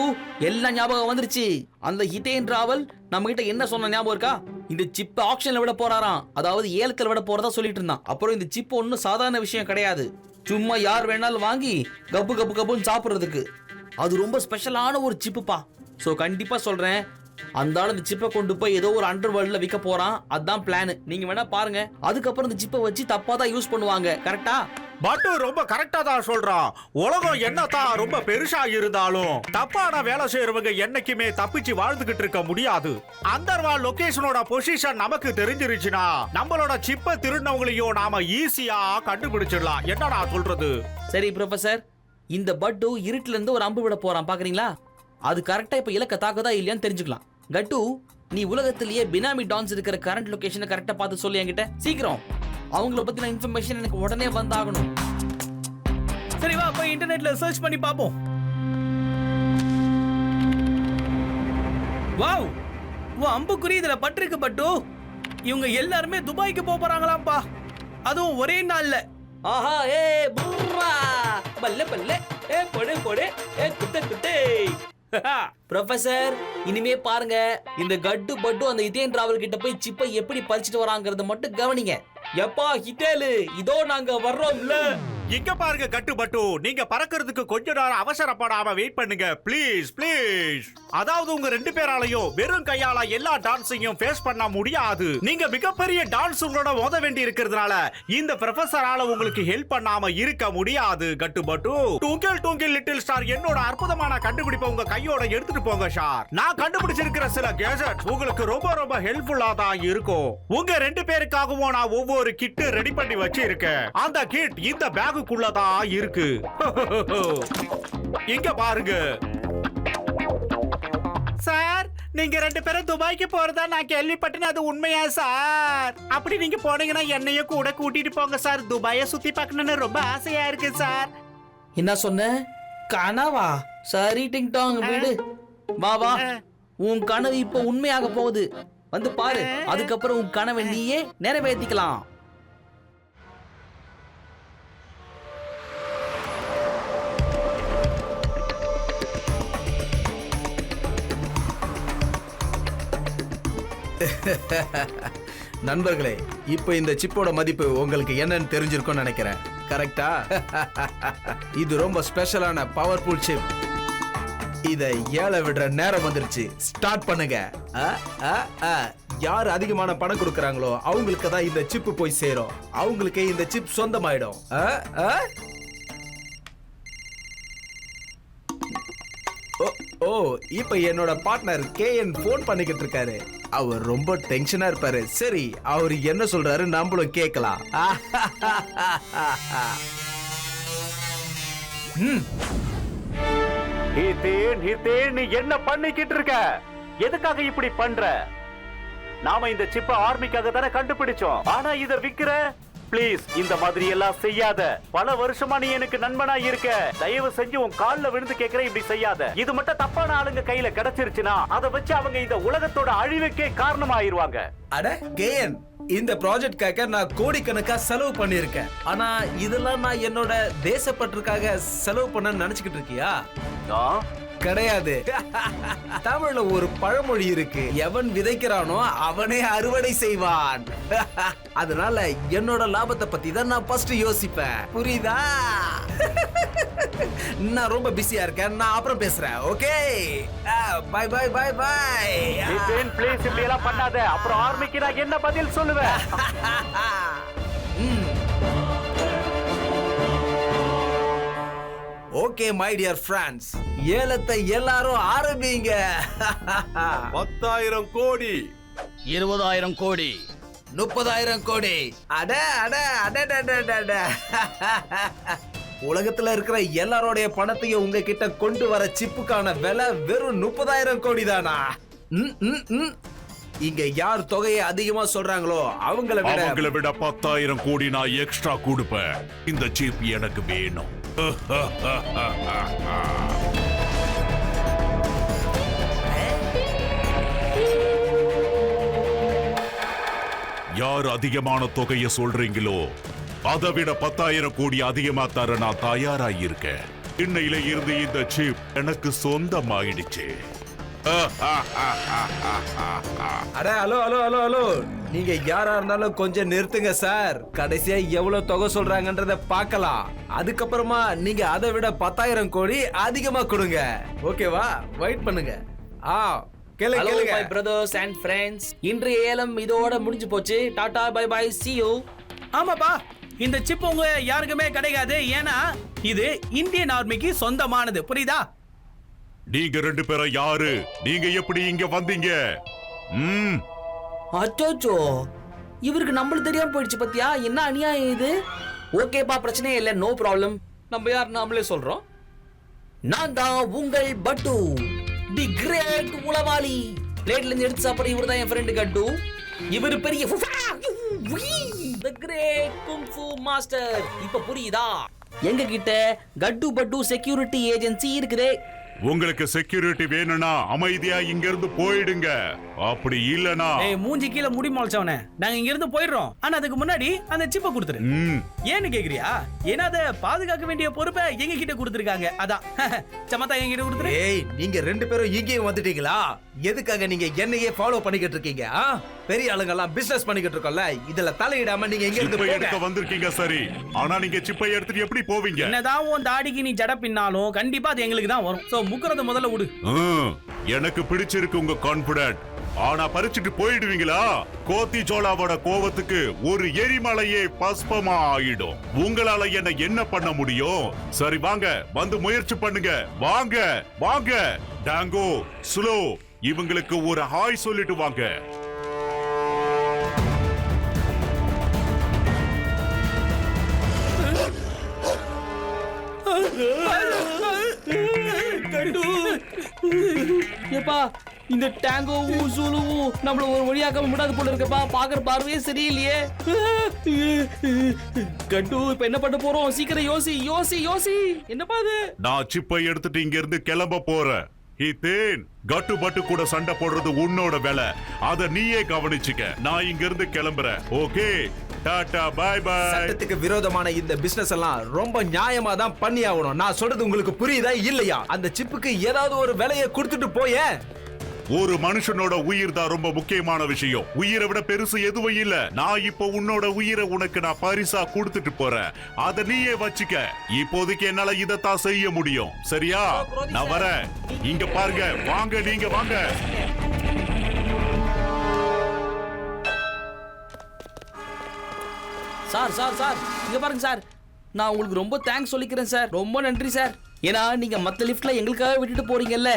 Speaker 8: எல்லாம் ஞாபகம் வந்துருச்சு. அந்த ஹிதேன் ராவல் நம்ம கிட்ட என்ன சொன்ன ஞாபகம் இருக்கா? இந்த சிப் ஆக்ஷன்ல விட போறாராம். அதாவது ஏலத்துல விட போறதா சொல்லிட்டு இருந்தான். அப்புறம் இந்த சிப் ஒன்னும் சாதாரண விஷயம் கிடையாது. சும்மா யார் வேணாலும் வாங்கி கப்பு கப்பு கப்புன்னு சாப்பிடுறதுக்கு. அது ரொம்ப ஸ்பெஷலான ஒரு சிப்புப்பா. சோ கண்டிப்பா சொல்றேன், அந்த ஆளு இந்த சிப்பை கொண்டு போய் ஏதோ ஒரு அண்டர் வேர்ல்ட்ல விற்க போறான். அதான் பிளான். நீங்க வேணா பாருங்க. அதுக்கப்புறம் இந்த சிப்பை வச்சு தப்பா தான் யூஸ் பண்ணுவாங்க. கரெக்டா?
Speaker 9: பட்டு ரொம்ப கரெக்டா தான் சொல்றான். உலகம் என்னதான் ரொம்ப பெருசா இருந்தாலும் தப்பான வேலை செய்யறவங்க என்னைக்குமே தப்பிச்சு வாழ்ந்துகிட்டு இருக்க முடியாது. அண்டர்வால் லொகேஷனோட பொசிஷன் நமக்கு தெரிஞ்சிருச்சுன்னா நம்மளோட சிப்பை திருடினவங்களையும் நாம ஈஸியா கண்டுபிடிச்சிடலாம். என்னடா சொல்றது?
Speaker 8: சரி ப்ரொஃபசர், இந்த பட்டு இருட்டுல இருந்து ஒரு அம்பு விட போறான் பாக்குறீங்களா? அது கரெக்டா இப்ப இலக்க தாக்குதா இல்லையான்னு தெரிஞ்சுக்கலாம். கட்டு, நீ உலகத்திலேயே பினாமி டான்ஸ் இருக்கிற கரண்ட் லொகேஷனை கரெக்டா பார்த்து சொல்லு என்கிட்ட சீக்கிரம். அவங்கள பத்தின இன்ஃபர்மேஷன் எனக்கு உடனே வந்தாகணும்.
Speaker 6: சரி வா போய் இன்டர்நெட்ல சர்ச் பண்ணி பாப்போம். வாவ், உன் அம்புக்குறி இதுல பட்டிருக்கு பட்டு. இவங்க எல்லாருமே துபாய்க்கு போறாங்களாம்பா, அதுவும் ஒரே நாள்ல.
Speaker 8: ஆஹா, ஏ புர்ரா பல்ல பல்ல, ஏ போடு போடு, ஏ குட்டே குட்டே. ப்ரொஃபசர், இனிமே பாருங்க, இந்த கட்டு பட்டு அந்த இதேன் டிராவல் கிட்ட போய் சிப்பை எப்படி பறிச்சிட்டு வராங்கறத மட்டும் கவனிங்க. எப்பா ஹிட்டேலு, இதோ நாங்க வர்றோம்ல.
Speaker 9: இங்க பாருங்க கட்டு பட்டு, நீங்க பறக்கிறதுக்கு கொஞ்ச நேரம் அவசரப்படாம வெயிட் பண்ணுங்க ப்ளீஸ் ப்ளீஸ். அதாவது உங்க ரெண்டு பேராலையும் வெறும் கையால எல்லா டான்ஸையும் ஃபேஸ் பண்ண முடியாது. நீங்க மிகப்பெரிய டான்ஸுங்களோட மோத வேண்டி இருக்கிறதுனால இந்த ப்ரொஃபசரால உங்களுக்கு ஹெல்ப் பண்ணாம இருக்க முடியாது கட்டு பட்டு. டூங்கிள் டூங்கிள் லிட்டில் ஸ்டார் என்னோட அற்புதமான கண்டுபிடிப்பை உங்க கையோட எடுத்துட்டு போங்க சார். நான் கண்டுபிடிச்சிருக்கிற சில கேஜெட்ஸ் உங்களுக்கு ரொம்ப ரொம்ப ஹெல்ப்ஃபுல்லா தான் இருக்கும். உங்க ரெண்டு பேருக்காகவும் நான் ஒவ்வொரு கிட் ரெடி பண்ணி வச்சு இருக்கேன். அந்த கிட் இந்த பேகுக்குள்ளதான் இருக்கு. இங்க பாருங்க சார், நீங்க ரெண்டு பேரும் துபாய்க்கு போறதா நான் கேள்விப்பட்டேன். அது உண்மையா சார்? அப்படி நீங்க போனீங்கன்னா என்னையும் கூட கூட்டிட்டு போங்க சார். துபாயை சுத்தி பார்க்கணும்னு ரொம்ப ஆசையா இருக்கு சார்.
Speaker 8: என்ன சொன்ன? கனவா? சரி டிங் டாங் வீடு. வா வா, உன் கனவு இப்ப உண்மையாக போகுது. வந்து பாரு, அதுக்கப்புறம் உன் கனவை நீயே நிறைவேற்றிக்கலாம்.
Speaker 11: நண்பர்களே, இப்போ இந்த சிப்போட மதிப்பு உங்களுக்கு என்னன்னு தெரிஞ்சிருக்கும்னு நினைக்கிறேன். கரெக்டா? இது ரொம்ப ஸ்பெஷலான பவர்ஃபுல் சிப். இத ஏழை விடுற நேரம் வந்துருச்சு. ஸ்டார்ட் பண்ணுங்க. யார் அதிகமான பணம் கொடுக்கறாங்களோ அவங்களுக்கு தான் இந்த சிப் போய் சேரும். அவங்களுக்கு இந்த சிப் சொந்தமாயிடும். ஓ, இப்ப என்னோட பார்ட்னர் கேஎன் போன் பண்ணிக்கிட்டு இருக்காரு. அவர் ரொம்ப டென்ஷனா இருப்பாரு. சரி, அவர் என்ன சொல்றாரு நம்மளும் கேட்கலாம்.
Speaker 9: நீ என்ன பண்ணிக்கிட்டு இருக்க? எதுக்காக இப்படி பண்ற? நாம இந்த சிப்ப ஆர்மிக்காக தானே கண்டுபிடிச்சோம். ஆனா இத விக்கிற? ப்ளீஸ் இந்த மாதிரி எல்லாம் செய்யாத. பல வருஷமா நீ எனக்கு நண்பனா இருக்க. தயவு செஞ்சு உன் கால்ல விழுந்து கேக்குறேன், இப்படி செய்யாத. இது மட்டும் தப்பான ஆளுங்க கையில கிடைச்சிருச்சுன்னா அதை வச்சு அவங்க இந்த உலகத்தோட அழிவுக்கே காரணமாயிருவாங்க.
Speaker 11: அட கேஎன், இந்த ப்ராஜெக்ட்காக நான் கோடிக்கணக்கா செலவு பண்ணிருக்கேன். ஆனா இதெல்லாம் நான் என்னோட தேசப்பற்றுக்காக செலவு பண்ண நினைச்சுக்கிட்டு இருக்கியா? கிடையாது. தமிழ்ல ஒரு பழமொழி இருக்கு, எவன் விதைக்கிறானோ அவனே அறுவடை செய்வான். அதனால என்னோட லாபத்தை பத்தி தான் நான் ஃபர்ஸ்ட் யோசிப்பேன். புரியுதா? நான் ரொம்ப பிஸியா இருக்கேன். நான் அப்புறம் பேசுறேன். Okay, bye bye bye bye.
Speaker 9: Please இப்படி எல்லாம் பண்ணாத. அப்புறம் ஆர்மிக்கு நான் என்ன பதில் சொல்லுவேன்?
Speaker 11: ஓகே மை டியர் ஃப்ரெண்ட்ஸ், ஏலத்தை எல்லாரும் ஆரம்பிங்க.
Speaker 5: 10,000 கோடி,
Speaker 4: 20,000 கோடி,
Speaker 11: 30,000 கோடி. அட அட அட. உலகத்துல இருக்கிற எல்லாரோடைய பணத்தையும் உங்ககிட்ட கொண்டு வர சிப்புக்கான விலை வெறும் 30,000 கோடி தானா? இங்க யார் தொகையை அதிகமா சொல்றாங்களோ அவங்கள
Speaker 9: விட 10,000 கோடி நான் எக்ஸ்ட்ரா கொடுப்பேன். இந்த சிப் எனக்கு வேணும். யார் அதிகமான தொகையை சொல்றீங்களோ அதை விட 10,000 கோடி அதிகமா தர நான் தயாராயிருக்கேன். இன்னையில இருந்து இந்த சிப் எனக்கு சொந்தமாயிடுச்சு.
Speaker 11: அட ஹலோ ஹலோ ஹலோ ஹலோ, நீங்க யாரா இருந்தாலும் கொஞ்சம் நிறுத்துங்க சார். கடைசியா எவ்வளவு தொகை சொல்றாங்கன்றத பார்க்கலாம். அதுக்கப்புறமா நீங்க அதை விட 10,000 கோடி அதிகமா கொடுங்க. ஓகேவா? வெயிட் பண்ணுங்க. கேளுங்க
Speaker 8: ஹலோ
Speaker 11: கேளுங்க
Speaker 8: மை பிரதர்ஸ் அண்ட் ஃப்ரெண்ட்ஸ், இன்றைய ஏலம் இதோட முடிஞ்சு போச்சு. Tata bye bye, see you.
Speaker 6: ஆமாப்பா, இந்த சிப் உங்க யாருக்குமே கிடைக்காது. ஏன்னா இது இந்தியன் ஆர்மிக்கு சொந்தமானது. புரியுதா?
Speaker 9: நீங்க 2 பேரும் யாரு? நீங்க எப்படி இங்க வந்தீங்க?
Speaker 8: அச்சோச்சோ, இவருக்கு நம்மளுக்கு தெரியாம போயிடுச்சு பத்தியா? என்ன அநியாயம் இது? ஓகேப்பா, பிரச்சனையே இல்லை, நோ ப்ராப்ளம். நம்ம யார் நாமளே சொல்றோம். நான் தான் உங்கள் பட்டு, தி கிரேட் உளவாளி. பிளேட்ல இருந்து எடுத்து சாப்பிட இவர் தான் என் ஃப்ரெண்டு கட்டு. இவர் பெரிய தி கிரேட் குங்ஃபு மாஸ்டர். இப்ப புரியுதா? எங்க கிட்ட கட்டு பட்டு செக்யூரிட்டி ஏஜென்சி இருக்குதே.
Speaker 9: உங்களுக்கு செக்யூரிட்டி வேணும்னா அமைதியா இங்க இருந்து போயிடுங்க. அப்படி இல்லனா
Speaker 6: மூஞ்சி கீழே முடி முளைச்சவனே, நாங்க இங்க இருந்து போயிடுறோம். ஆனா அதுக்கு முன்னாடி அந்த சிப்பை கொடுத்துரு. ஏன்னு கேக்குறியா? ஏன்னா அதை பாதுகாக்க வேண்டிய பொறுப்பை எங்க கிட்ட கொடுத்துருக்காங்க. அதான் சமத்தா எங்க கிட்ட கொடுத்துரு.
Speaker 11: ஏய், நீங்க 2 பேரும் இங்கேயும் வந்துட்டீங்களா? எதுக்காக நீங்க என்னையே ஃபாலோ பண்ணிக்கிட்டு இருக்கீங்க? பெரிய ஆளுங்க எல்லாம் பிசினஸ் பண்ணிக்கிட்டு இருக்கோம்ல, இதுல தலையிடாம நீங்க எங்க இருந்து
Speaker 9: எடுக்க வந்திருக்கீங்க? சரி, ஆனா நீங்க சிப்பை எடுத்துட்டு எப்படி போவீங்க?
Speaker 6: என்னதான் உன் தாடிக்கு நீ ஜட பின்னாலும் கண்டிப்பா அது எங்களுக்கு தான் வரும். சோ முக்கறத முதல்ல விடு.
Speaker 9: எனக்கு பிடிச்சிருக்கு உங்க கான்பிடன்ட். ஆனா பறிச்சுட்டு போயிடுவீங்களா? கோத்தி ஜோலாவோட கோவத்துக்கு ஒரு எரிமலையே பஸ்பமா ஆயிடும். உங்களால என்ன பண்ண முடியும்? சரி வாங்க, வந்து முயற்சி பண்ணுங்க. வாங்க வாங்க, டாங்கோ, ஸ்லோ, இவங்களுக்கு ஒரு ஹாய் சொல்லிட்டு வாங்க.
Speaker 8: ஏப்பா, இந்த டேங்கோவும் சூலுவும் நம்மள ஒரு வழியாக்காம விடாது போல இருக்கப்பா. பாக்குற பார்வையே சரியில்லையே. கட்டு, இப்ப என்ன பண்ண போறோம்? சீக்கிரம் யோசி யோசி யோசி. என்னப்பா அது?
Speaker 9: நான் சிப்பை எடுத்துட்டு இங்க இருந்து கிளம்ப போறேன். ஹிதேன், கட்டு பட்டு கூட சண்டை போடுறது உன்னோட வேலை. அத நீயே கவனிச்சுக்க. நான் இங்க இருந்து கிளம்புறேன். Okay, tata bye bye.
Speaker 11: சட்டத்துக்கு விரோதமான இந்த பிசினஸ் எல்லாம் ரொம்ப நியாயமா தான் பண்ணி ஆகணும். நான் சொல்றது உங்களுக்கு புரியுதா இல்லையா? அந்த சிப்புக்கு ஏதாவது ஒரு விலையை கொடுத்துட்டு போய.
Speaker 9: ஒரு மனுஷனோட உயிர் தான் ரொம்ப முக்கியமான விஷயம். உயிரை விட பெருசு எதுவும் இல்ல. நான் இப்போ உன்னோட உயிரை உனக்கு நான் பரிசா கொடுத்துட்டு போறேன். அத நீயே வச்சுக்க. இப்போதைக்கு என்னால இதத்தான் செய்ய முடியும். சரியா? நான் வரேன். இங்க பாருங்க, வாங்க, நீங்க வாங்க.
Speaker 8: சார் சார் சார், இங்க பாருங்க சார். நான் உங்களுக்கு ரொம்ப தேங்க்ஸ் சொல்லிக்கிறேன் சார். ரொம்ப நன்றி சார். ஏன்னா நீங்க மத்த லிஃப்ட்ல எங்களுக்காக விட்டுட்டு போறீங்கல்ல,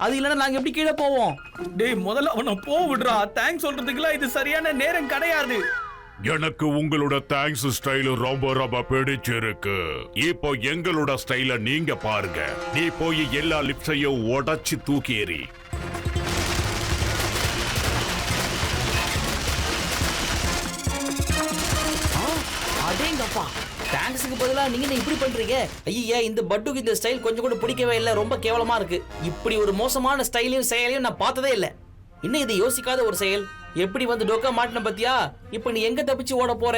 Speaker 8: அது இல்லனா நாங்க எப்படி கீழே போவோம்?
Speaker 6: டேய், முதல்ல அவனை போ விடுறா. தேங்க்ஸ் சொல்றதுக்குலாம் இது சரியான நேரம் கிடையாது.
Speaker 9: எனக்கு உங்களோட தேங்க்ஸ் ஸ்டைல் ரொம்ப ரொம்ப பிடிச்சிருக்கு. இப்போ எங்களோட ஸ்டைல நீங்க பாருங்க. நீ போய் எல்லா லிப்ஸையும் உடைச்சு தூக்கி எறி.
Speaker 8: அடேங்கப்பா, தேங்க்ஸ்க்கு பதிலா நீங்க என்ன இப்படி பண்றீங்க? ஐயா, இந்த பட்டுக்கு இந்த ஸ்டைல் கொஞ்சம் கூட பிடிக்கவே இல்லை. ரொம்ப கேவலமா இருக்கு. இப்படி ஒரு மோசமான ஸ்டைலையும் செயலையும் நான் பார்த்ததே இல்லை. இன்னும் இதை யோசிக்காத ஒரு செயல். எப்படி வந்து டோக்கா மாட்டின பத்தியா? இப்ப நீ எங்க தப்பிச்சு ஓட போற?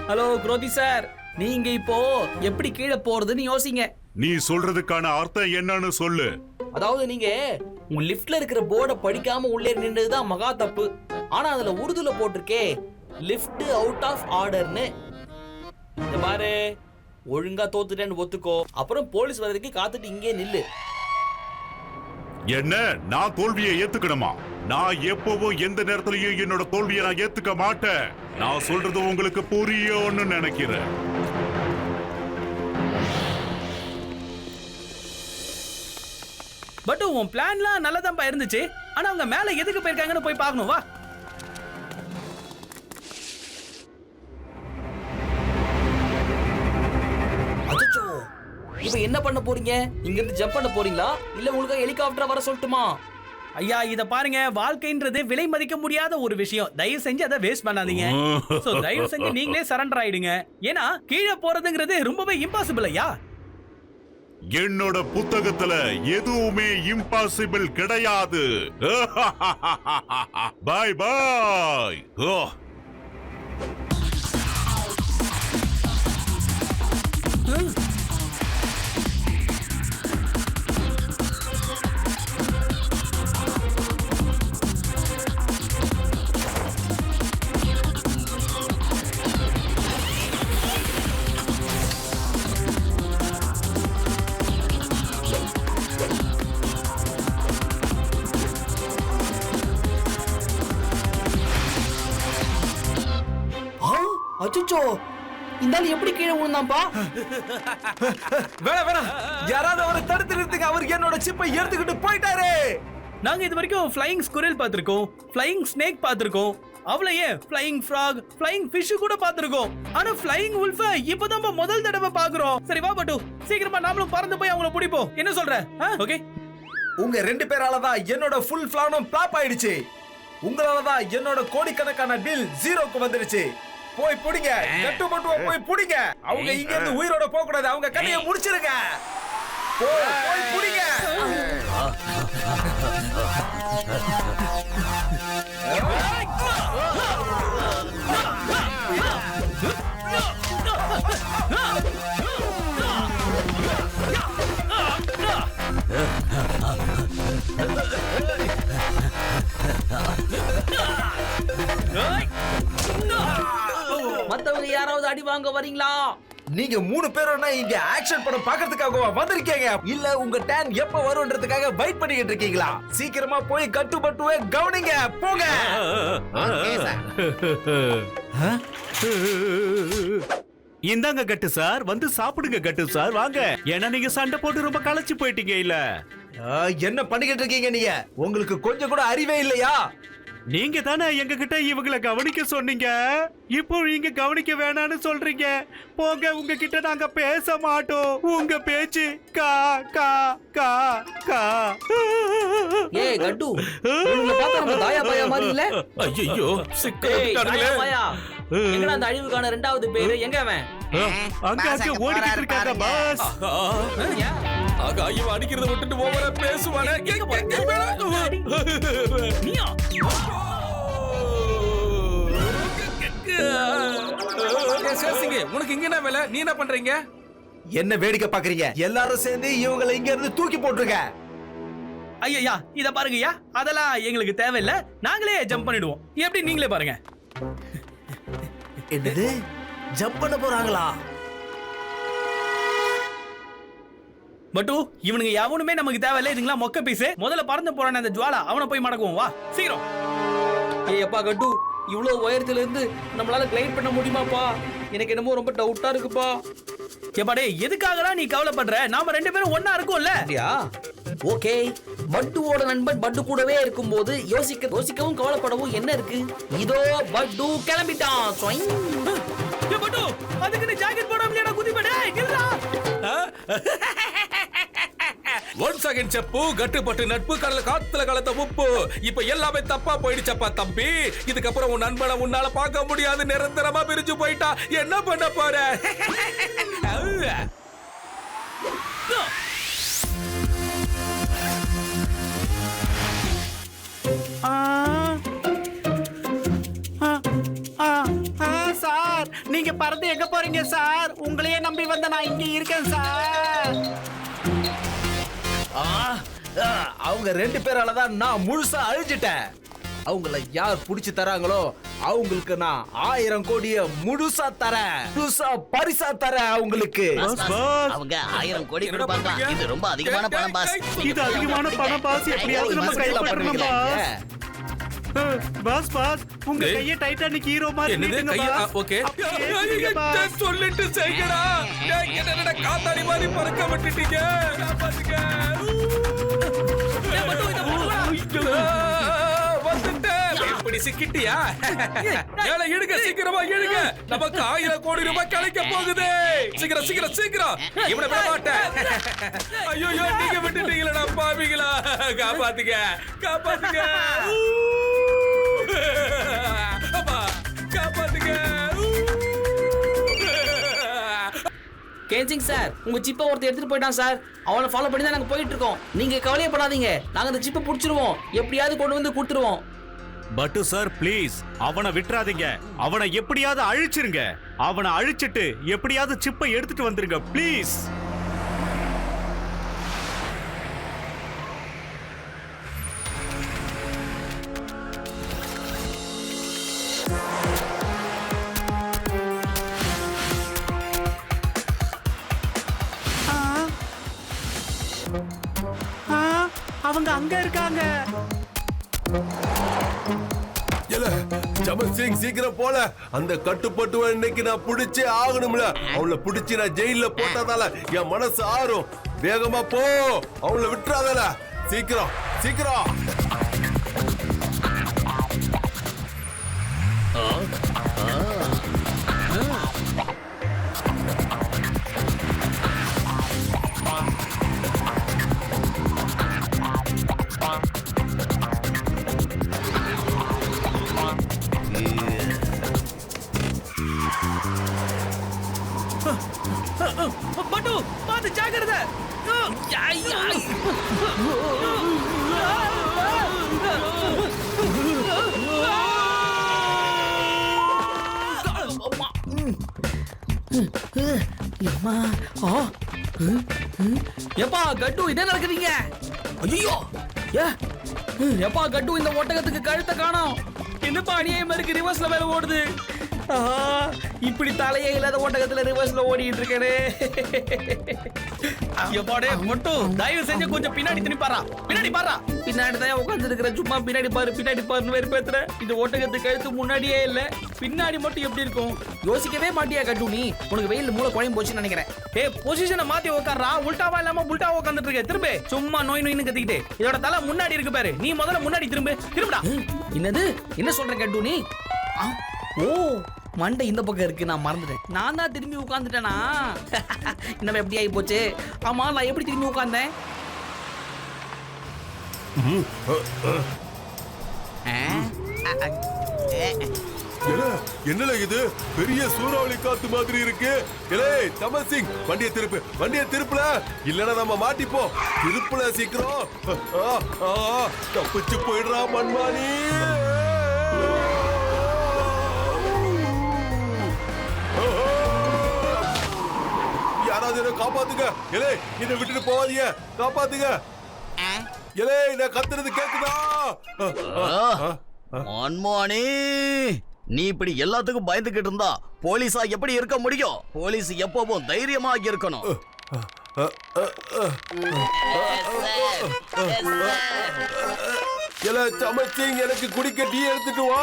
Speaker 8: ஹலோ குரோதி சார், நீங்க இப்போ எப்படி கீழே போறதுன்னு யோசிங்க.
Speaker 9: நீ சொல்றதுக்கான அர்த்தம் என்னன்னு சொல்லு.
Speaker 8: அதாவது நீங்க உங்க லிஃப்ட்ல இருக்கிற போர்டை படிக்காம உள்ளே நின்றதுதான் மகா தப்பு. ஆனா அதுல உருதுல போட்டிருக்கே லிஃப்ட் அவுட் ஆஃப் ஆர்டர்னு. இந்த பாரு, ஒழுங்கா தோத்துட்டேன்னு ஒத்துக்கோ. அப்புறம் போலீஸ் வர்றதுக்கு காத்துட்டு இங்கே நில்லு.
Speaker 9: என்ன, நான் தோல்வியை ஏத்துக்கணுமா? நான் எப்பவும் எந்த நேரத்திலையும் என்னோட தோல்வியை நான் ஏத்துக்க மாட்டேன். நான் சொல்றது உங்களுக்கு புரியும்னு நினைக்கிறேன்.
Speaker 6: பட் உன் பிளான்லாம் நல்லதான்பா இருந்துச்சு. ஆனா அவங்க மேல எதுக்கு போயிருக்காங்கன்னு போய் பார்க்கணும். வா.
Speaker 8: அச்சச்சோ, இப்போ என்ன பண்ண போறீங்க? இங்க இருந்து ஜம்ப் பண்ண போறீங்களா, இல்ல உங்களுக்கு ஹெலிகாப்டர் வர சொல்லட்டுமா?
Speaker 6: ஐயா, இத பாருங்க, வாழ்க்கைன்றது விலை மதிக்க முடியாத ஒரு விஷயம். தயவு செஞ்சு அதை வேஸ்ட் பண்ணாதீங்க. சோ தயவு செஞ்சு நீங்களே சரண்டர் ஆயிடுங்க. ஏன்னா கீழே போறதுங்கிறது ரொம்பவே இம்பாசிபிள். ஐயா,
Speaker 9: என்னோட புத்தகத்துல எதுவுமே இம்பாசிபிள் கிடையாது. பாய் பாய்.
Speaker 8: அச்சோ இந்த ஆள் எப்படி கீழே விழுந்தாம்பா?
Speaker 11: வேணாம் யாராவது அவரை தடுத்து நிறுத்துங்க. அவர் என்னோட சிப்பை எடுத்துக்கிட்டு போயிட்டாரு.
Speaker 6: நாங்க இது வரைக்கும் ஃப்ளையிங் ஸ்குரில் பார்த்திருக்கோம், ஃப்ளையிங் ஸ்னேக் பார்த்திருக்கோம், அவ்வளவு ஃப்ளையிங் ஃப்ராக், ஃப்ளையிங் ஃபிஷ் கூட பார்த்திருக்கோம். ஆனா ஃப்ளையிங் வுல்ஃப இப்பதான் முதல் தடவை பாக்குறோம். சரி வா பட்டு, சீக்கிரமா நாமளும் பறந்து போய் அவங்கள பிடிப்போம். என்ன சொல்ற? ஓகே.
Speaker 11: உங்க 2 பேரால தான் என்னோட ஃபுல் பிளானும் பிளாப் ஆயிடுச்சு. உங்களால தான் என்னோட கோடிக்கணக்கான டீல் ஜீரோக்கு வந்துருச்சு. போய் புடிங்க, கட்டு மட்டுவா போய் புடிங்க. அவங்க இங்க இருந்து உயிரோட போக கூடாது. அவங்க கதையை முடிச்சிருங்க. போய் புடிங்க.
Speaker 8: மத்தவங்க யாராவது அடி வாங்க வரீங்களா?
Speaker 11: நீங்க 3 பேரும் இங்க ஆக்ஷன் படம் பார்க்கிறதுக்காக வந்திருக்கீங்க, இல்ல உங்க டைம் எப்ப வரும்ன்றதுக்காக வெயிட் பண்ணிட்டு இருக்கீங்களா? சீக்கிரமா போய் கட்டு பட்டுவே கவனிங்க. போங்க.
Speaker 9: இந்தாங்க கட்டு சார், வந்து சாப்பிடுங்க கட்டு சார், வாங்க. ஏன்னா நீங்க சண்டை போட்டு ரொம்ப களைச்சு போயிட்டீங்க இல்ல?
Speaker 11: என்ன பண்ணிக்கிட்டு இருக்கீங்க நீங்க? உங்களுக்கு கொஞ்சம் கூட அறிவே இல்லையா?
Speaker 9: நீங்க தானே எங்க கிட்ட இவங்களை கவனிக்க சொன்னீங்க. இப்போ நீங்க கவனிக்க வேணாம்னு சொல்றீங்க. போங்க, உங்ககிட்ட நாங்க பேச மாட்டோம். உங்க பேச்சு கா கா கா கா.
Speaker 8: ஏய் கட்டு, உங்களை பார்த்தா நம்ம தாயா பாயா மாதிரி இல்ல?
Speaker 10: ஐயோ
Speaker 8: தாயா பாயா, எங்கடா அந்த அழிவுக்கான 2வது பேரு? எங்க அவன்?
Speaker 9: அங்க அங்க ஓடிக்கிட்டு இருக்காங்க பாஸ்.
Speaker 10: ஆகா, இவன் அடிக்கிறத விட்டுட்டு ஓவரா பேசுவானே. உனக்கு இங்க என்ன வேலை? நீ என்ன பண்றீங்க?
Speaker 11: என்ன வேடிக்கை பாக்குறீங்க? எல்லாரும் சேர்ந்து இவங்களை இங்க இருந்து தூக்கி போட்டுருங்க.
Speaker 6: ஐயா இத பாருங்கய்யா, அதெல்லாம் எங்களுக்கு தேவையில்லை. நாங்களே ஜம்ப் பண்ணிடுவோம். எப்படி நீங்களே பாருங்க.
Speaker 11: என்னது, ஜம்ப் பண்ண போறாங்களா?
Speaker 6: பட்டு இவனுங்க எவனுமே நமக்கு தேவையில்லை. இதுங்களா மொக்க பீஸ். முதல்ல பறந்து போறானே அந்த ஜுவாலா, அவனை போய் மடக்குவோம். வா சீக்கிரம்.
Speaker 8: ஏய் அப்பா கட்டு, இவ்வளவு உயரத்துல இருந்து நம்மளால கிளைட் பண்ண முடியுமாப்பா? எனக்கு என்னமோ ரொம்ப டவுட்டா இருக்குப்பா.
Speaker 6: ஏப்பாடே, எதுக்காகடா நீ கவலைப்படுற? நாம 2 பேரும் ஒண்ணா இருக்கோம்ல.
Speaker 8: ஓகே, பட்டுவோட நண்பன் பட்டு கூடவே இருக்கும்போது யோசிக்கவும் கவலைப்படவும் என்ன இருக்கு? இதோ பட்டு கிளம்பிட்டான்.
Speaker 6: பட்டு, அதுக்கு நீ ஜாக்கெட் போடாமலையா குதிப்படே? இல்லடா.
Speaker 10: ஒன்ஸ் அகைன் செப்பு, கட்டுப்பட்டு நட்பு, கடல காத்துல கலந்த உப்பு. இப்ப எல்லாமே தப்பா போயிடுச்சப்பா தம்பி. இதுக்கப்புறம் உன் நண்பனை உன்னால பார்க்க முடியாது. நிரந்தரமா பிரிஞ்சு போயிட்டா என்ன பண்ண போற?
Speaker 6: சார், நீங்க பறந்து எங்க போறீங்க சார்? உங்களையே நம்பி வந்த நான் இங்க இருக்கேன் சார்.
Speaker 11: அவங்க 2 பேரால தான் நான் முழுசா அழிஞ்சிட்டேன். அவங்கள யார் புடிச்சு தராங்களோ அவங்களுக்கு நான் 1000 கோடிய முழுசா தரேன். முழுசா பரிசா தரேன் அவங்களுக்கு.
Speaker 4: அவங்க 1000 கோடி கொடுப்பாங்க. இது ரொம்ப அதிகமான பணம் பாஸ்.
Speaker 9: இது அதிகமான பணம் பாஸ். எப்படியாவது நம்ம கையில பட்டணும் பாஸ். பாஸ் பாஸ், உங்க கையை டைட்டானிக் ஹீரோ மாதிரி நீட்டுங்க பாஸ்.
Speaker 10: ஓகே, சொல்லிட்டு செய்யடா. என்னடா காத்தாடி மாதிரி பறக்க விட்டுட்டீங்க. பாத்துங்க, இப்படி சிக்கிட்டியா? ஏழை இழுங்க, சீக்கிரமா இழுங்க. நமக்கு 1000 கோடி ரூபாய் கிடைக்க போகுது. சீக்கிரம் சீக்கிரம் சீக்கிரம். இவனை விட மாட்டேன். ஐயோ, நீங்க விட்டுட்டீங்களா பாவிங்களா? காப்பாத்துங்க காப்பாத்துங்க.
Speaker 8: கேன்சிங் சார், உங்க சிப்பை ஒருத்தர் எடுத்துட்டு போயிட்டான் சார். அவனை ஃபாலோ பண்ணி தான் நாங்க போயிட்டு இருக்கோம். நீங்க கவலையப்படாதீங்க, நாங்க அந்த சிப்பை புடிச்சிருவோம். எப்படியாவது கொண்டு வந்து கொடுத்துருவோம்.
Speaker 9: பட்டு சார் ப்ளீஸ், அவனை விட்டுறாதீங்க. அவனை எப்படியாவது அழிச்சிருங்க. அவனை அழிச்சிட்டு எப்படியாவது சிப்பை எடுத்துட்டு வந்துருங்க ப்ளீஸ்.
Speaker 6: அவங்க அங்க இருக்காங்க.
Speaker 5: சமன் சிங் சீக்கிரம் போல. அந்த கட்டுப்பட்டுவ இன்னைக்கு நான் பிடிச்சே ஆகணும்ல. அவளை பிடிச்சி நான் ஜெயில போட்டதால என் மனசு ஆறும். வேகமா போ, அவளை விட்டுறாதல. சீக்கிரம் சீக்கிரம்.
Speaker 6: பட்டு பாத்து ஜாக்கிரதை.
Speaker 8: எப்பா கட்டு என்ன நடக்குறீங்க? ஐயோ எப்பா கட்டு இந்த ஒட்டகத்துக்கு கழுத்தை காணோம். என்னப்பா அநியாயமா இருக்கு, ரிவர்ஸ்ல மேல ஓடுது. இப்படி தலையே இல்லாத ஒட்டகத்துல ரிவர்ஸ்ல ஓடிட்டு இருக்கேனே.
Speaker 6: எப்பாடே மட்டும் தயவு செஞ்சு கொஞ்சம் பின்னாடி திரும்பி பாரா. பின்னாடி பாரா.
Speaker 8: பின்னாடி தான் உட்கார்ந்து இருக்கிற, சும்மா பின்னாடி பாருன்னு வேறு பேசுற.
Speaker 6: இந்த ஒட்டகத்துக்கு கழுத்து முன்னாடியே இல்ல, பின்னாடி மட்டும் எப்படி இருக்கும்?
Speaker 8: யோசிக்கவே மாட்டியா கட்டு நீ? உனக்கு வெயில் மூளை குழம்பு போச்சுன்னு நினைக்கிறேன்.
Speaker 6: பொசிஷனை மாத்தி உட்கார்றா. உல்டாவா இல்லாம புல்டாவா உட்கார்ந்துட்டு இருக்க. திரும்ப சும்மா நோய் நோயின்னு கத்திக்கிட்டு. இதோட தலை முன்னாடி இருக்கு பாரு. நீ முதல்ல முன்னாடி திரும்புடா.
Speaker 8: என்னது என்ன சொல்ற கட்டு நீ? ஓ மண்டை இந்த பக்கம் இருக்கு, நான் மறந்துட்டேன். நான் தான் திரும்பி உட்கார்ந்துட்டேனா? இன்னும் எப்படி ஆகி போச்சு? ஆமா நான் எப்படி திரும்பி உட்கார்ந்தேன்?
Speaker 5: என்னல இது பெரிய சூறாவளி காத்து மாதிரி இருக்கு. சமன் சிங் வண்டியை திருப்புல, இல்லன்னா நம்ம மாட்டிப்போம். திருப்புல சீக்கிரம். தப்பிச்சு போயிடுறா மண்மானி. யாராவது என்ன காப்பாத்துங்க. என்ன விட்டுட்டு போவாதீங்க, காப்பாத்துங்க. நான் கத்துறது கேக்குதா?
Speaker 4: மன்மோனி, நீ இப்படி எல்லாத்துக்கும் பயந்துகிட்டு இருந்தா போலீஸா எப்படி இருக்க முடியும்? போலீஸ் எப்பவும் தைரியமா இருக்கணும்.
Speaker 5: சமன் சிங் எனக்கு குடிக்க டீ எடுத்துட்டு வா.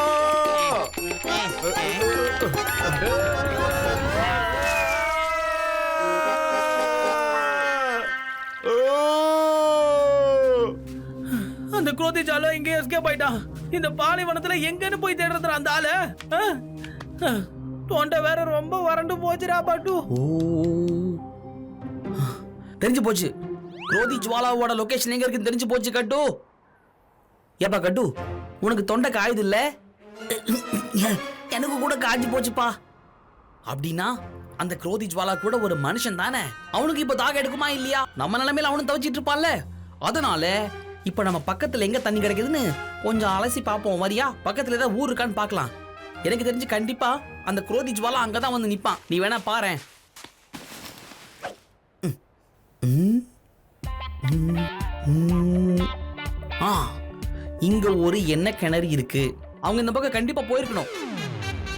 Speaker 6: அந்த குரோதி ஜாலோ இங்க எஸ்கேப் ஆயிட்டான். இந்த பாலைவனத்துல எங்கன்னு போய் தேடுறதுல அந்த ஆளு. தொண்டை வேற ரொம்ப வறண்டு போச்சுடா பட்டு.
Speaker 8: தெரிஞ்சு போச்சு, குரோதி ஜுவாலாவோட லொகேஷன் எங்க இருக்குன்னு தெரிஞ்சு போச்சு கட்டு. ஏப்பா கட்டு, உனக்கு தொண்டை காயுது இல்ல? எனக்கு கூட காய்ச்சி போச்சுப்பா. அப்படின்னா அந்த குரோதி ஜுவாலா கூட ஒரு மனுஷன் தானே. அவனுக்கு இப்ப தாக எடுக்குமா இல்லையா? நம்ம நிலைமையில அவனும் தவிச்சிட்டு இருப்பான்ல. அதனால இப்ப நம்ம பக்கத்துல எங்க தண்ணி கிடைக்குதுன்னு கொஞ்சம் அலசி பார்ப்போம். வரியா? பக்கத்துல ஏதாவது ஊர் இருக்கான்னு பார்க்கலாம். எனக்கு தெரிஞ்சு கண்டிப்பா அந்த குரோதி ஜுவாலா அங்கதான் வந்து நிப்பான். நீ வேணா பாரு. இங்க ஒரு எண்ணெய் கிணறு இருக்கு. அவங்க இந்த பக்கம் கண்டிப்பா போயிருக்கணும்.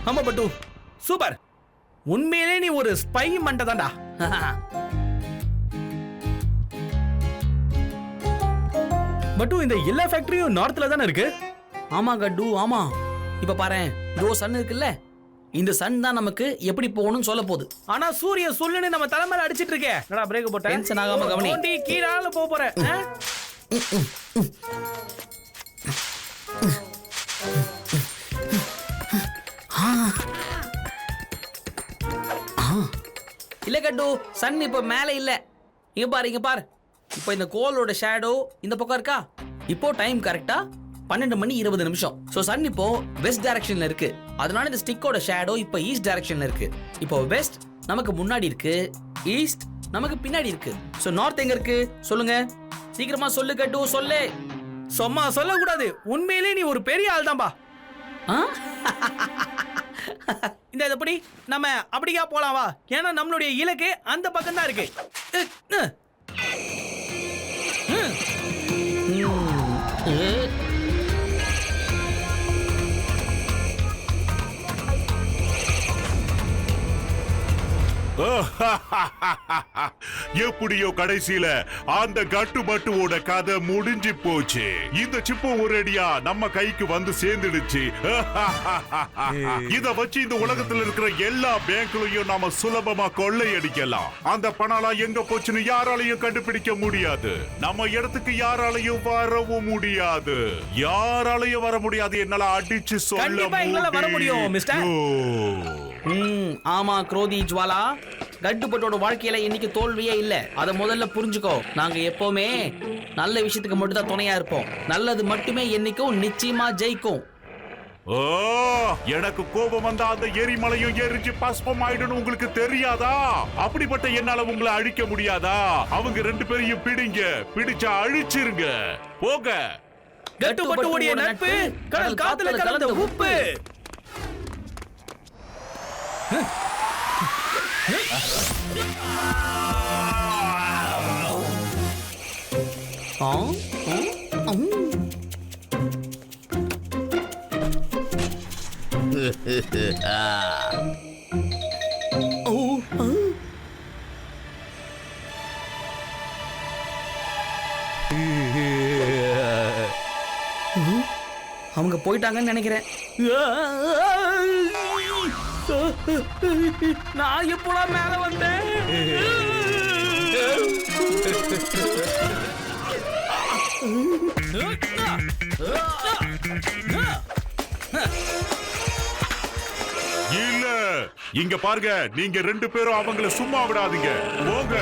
Speaker 6: ஆமா பட்டு, சூப்பர். உண்மையிலே நீ ஒரு ஸ்பை மண்டை தான்டா. பட்டு இந்த எல்லா ஃபேக்டரியும் நார்த்ல தானே இருக்கு.
Speaker 8: ஆமா கட்டு, ஆமா. இப்ப பாரு, இதோ சன் இருக்குல்ல, இந்த சன் தான் நமக்கு எப்படி போகணும்னு சொல்ல போகுது.
Speaker 6: ஆனா சூரியன் சொல்லுன்னு நம்ம தலைமையில அடிச்சிட்டு இருக்கே. என்னடா பிரேக் போட்ட?
Speaker 8: டென்ஷன் ஆகாம கவனி.
Speaker 6: ஓண்டி கீழால போக போற.
Speaker 8: இல்ல கட்டு, சன் இப்ப மேல இல்ல. இங்க பாரு, இங்க பாரு. இப்போ இந்த கோலோட ஷேடோ இந்த பக்கம் இருக்கா? இப்போ டைம் கரெக்டா 12 மணி 20 நிமிஷம். சோ சன் இப்போ வெஸ்ட் டைரக்ஷன்ல இருக்கு. அதனால இந்த ஸ்டிக்கோட ஷேடோ இப்போ ஈஸ்ட் டைரக்ஷன்ல இருக்கு. இப்போ வெஸ்ட் நமக்கு முன்னாடி இருக்கு, ஈஸ்ட் நமக்கு பின்னாடி இருக்கு. சோ நார்த் எங்க இருக்கு சொல்லுங்க? சீக்கிரமா சொல்லு கட்டு, சொல்லு.
Speaker 6: சும்மா சொல்லக்கூடாது. உண்மையிலே நீ ஒரு பெரிய ஆள் தான்பா. இந்த எப்படி நம்ம அப்படியா போலாம் வா. ஏன்னா நம்மளுடைய இலக்கு அந்த பக்கம் தான் இருக்கு.
Speaker 12: எப்படியோ கடைசியில அந்த கட்டுப்பட்டுவோட கதை முடிஞ்சு போச்சு. இந்த சிப்பும் ஒரேடியா நம்ம கைக்கு வந்து சேர்ந்துடுச்சு. இத வச்சு இந்த உலகத்துல இருக்கிற எல்லா பேங்க்லயும் நாம சுலபமா கொள்ளையடிக்கலாம். அந்த பணம் எங்க போச்சுன்னு யாராலையும் கண்டுபிடிக்க முடியாது. நம்ம இடத்துக்கு யாராலையும் வரவும் முடியாது. யாராலையும் வர முடியாது. என்னால அடிச்சு சொல்ல முடியும்.
Speaker 8: ஆமா குரோதி ஜுவாலா, கட்டுப்பட்டோட வாழ்க்கையில இன்னைக்கு தோல்வியே இல்ல. அத முதல்ல புரிஞ்சுக்கோ. நாங்க எப்பவுமே நல்ல விஷயத்துக்கு மட்டும் தான் துணையா இருப்போம். நல்லது மட்டுமே என்னைக்கும் நிச்சயமா ஜெயிக்கும்.
Speaker 12: ஓ, எனக்கு கோபம் வந்தா அந்த எரிமலையும் எரிஞ்சு பஸ்பம் ஆயிடும். உங்களுக்கு தெரியாதா? அப்படிப்பட்ட என்னால உங்களை அழிக்க முடியாதா? அவங்க ரெண்டு பேரையும் பிடிங்க, பிடிச்சா அழிச்சிருங்க. போக.
Speaker 6: கட்டுப்பட்டுடைய நட்பு கடல் காத்துல கலந்த உப்பு.
Speaker 8: அவங்க போயிட்டாங்கன்னு நினைக்கிறேன். நான் எப்படா மேல வந்தேன்?
Speaker 12: இல்ல, இங்க பாருங்க, நீங்க ரெண்டு பேரும் அவங்கள சும்மா விடாதீங்க. போங்க.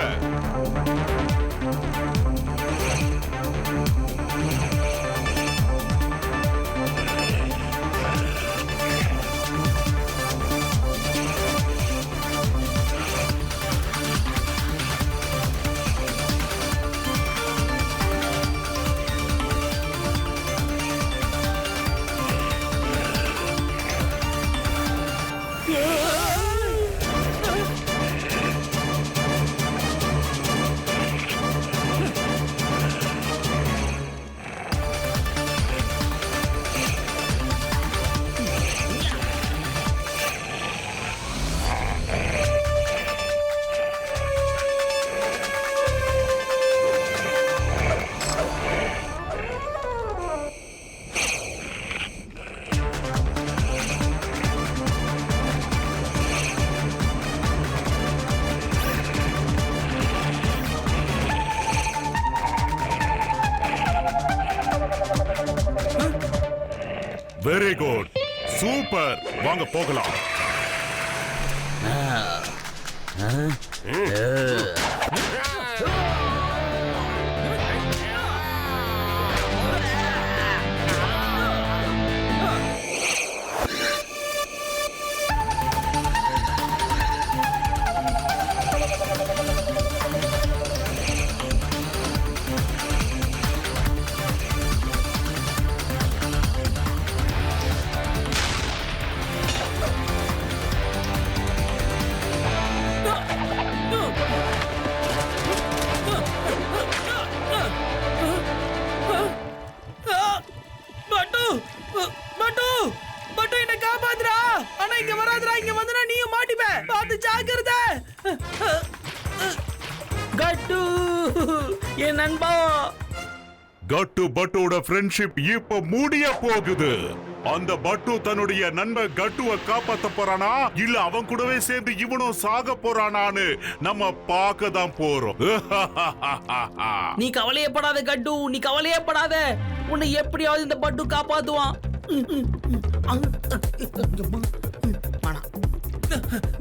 Speaker 12: Very good, super. வாங்க போகலாம். கட்டு பட்டுவோட ஃப்ரெண்ட்ஷிப் இப்ப முடிய போகுது. அந்த பட்டு தன்னுடைய நண்பன் கட்டுவை காப்பாத்த போறானா, இல்ல அவன் கூடவே சேர்ந்து இவனும் சாக போறானான்னு நம்ம பார்க்க தான் போறோம்.
Speaker 8: நீ கவலையப்படாத கட்டு, நீ கவலையப்படாத. உன்னை எப்படியாவது இந்த பட்டு காப்பாத்துவான்.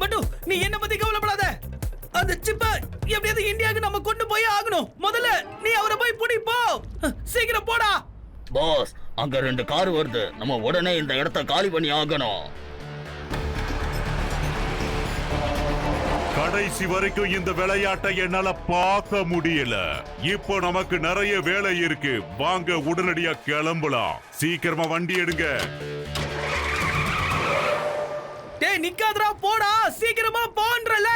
Speaker 6: பட்டு, நீ என்ன பத்தி கவலைப்படாத. அந்த சிப்ப எப்படியாவது இந்தியாவுக்கு நம்ம கொண்டு போய் ஆகணும். முதல்ல நீ அவரை போய் புடி போ. சீக்கிரம் போடா.
Speaker 4: பாஸ், அங்க 2 கார் வருது. நம்ம உடனே இந்த இடத்தை காலி பண்ணி ஆகணும்.
Speaker 12: கடைசி வரைக்கும் இந்த விளையாட்டை என்னால பார்க்க முடியல. இப்போ நமக்கு நிறைய வேலை இருக்கு. வாங்க உடனடியா கிளம்பலாம். சீக்கிரமா வண்டி எடுங்க.
Speaker 6: டேய் நிக்காதடா, போடா. சீக்கிரமா போன்றல.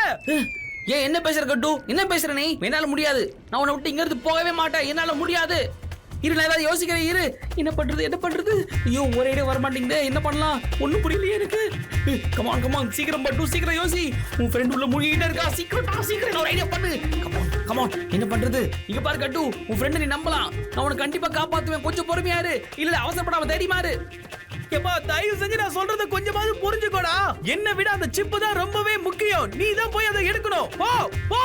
Speaker 8: என்ன பேசுற கட்டு? என்ன பேசுற நீ? என்னால முடியாது. நான் உன்னை விட்டு இங்க இருந்து போகவே மாட்டேன். என்னால முடியாது. இரு நான் ஏதாவது யோசிக்கிறேன். இரு என்ன பண்றது? ஐயோ ஒரே இடம் வர மாட்டேங்குதே. என்ன பண்ணலாம்? ஒண்ணும் புரியலையே எனக்கு. கமான் சீக்கிரம் பட்டு சீக்கிரம் யோசி. உன் ஃப்ரெண்ட் உள்ள மூழ்கிட்டே இருக்கா. சீக்கிரம் ஒரு ஐடியா பண்ணு. கமான் என்ன பண்றது? இங்க பாரு கட்டு, உன் ஃப்ரெண்ட் நீ நம்பலாம். நான் உனக்கு கண்டிப்பா காப்பாத்துவேன். கொஞ்சம் பொறுமையா இரு. இல்ல அவசரப்படாம தேடி மாறு.
Speaker 6: ஏப்பா தயவு செஞ்சு நான் சொல்றத கொஞ்சமாவது புரிஞ்சுக்கோடா. என்ன விட அந்த சிப்பு தான் ரொம்பவே முக்கியம். நீ தான் போய் அதை எடுக்கணும். போ.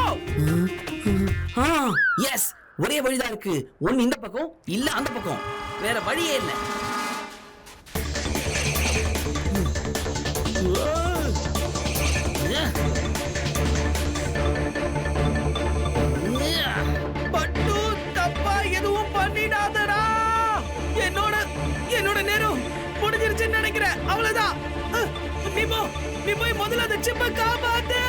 Speaker 8: எஸ், ஒரே வழிதான் இருக்கு. ஒன்னு இந்த பக்கம் இல்ல அந்த பக்கம். வேற வழியே இல்ல.
Speaker 6: பட்டு தப்பா எதுவும் பண்ணிடாதடா. என்னோட நேரம் முடிஞ்சிருச்சுன்னு நினைக்கிறேன். அவ்வளவுதான். நீ போய் முதல்ல அந்த சிப்பை காப்பாத்து.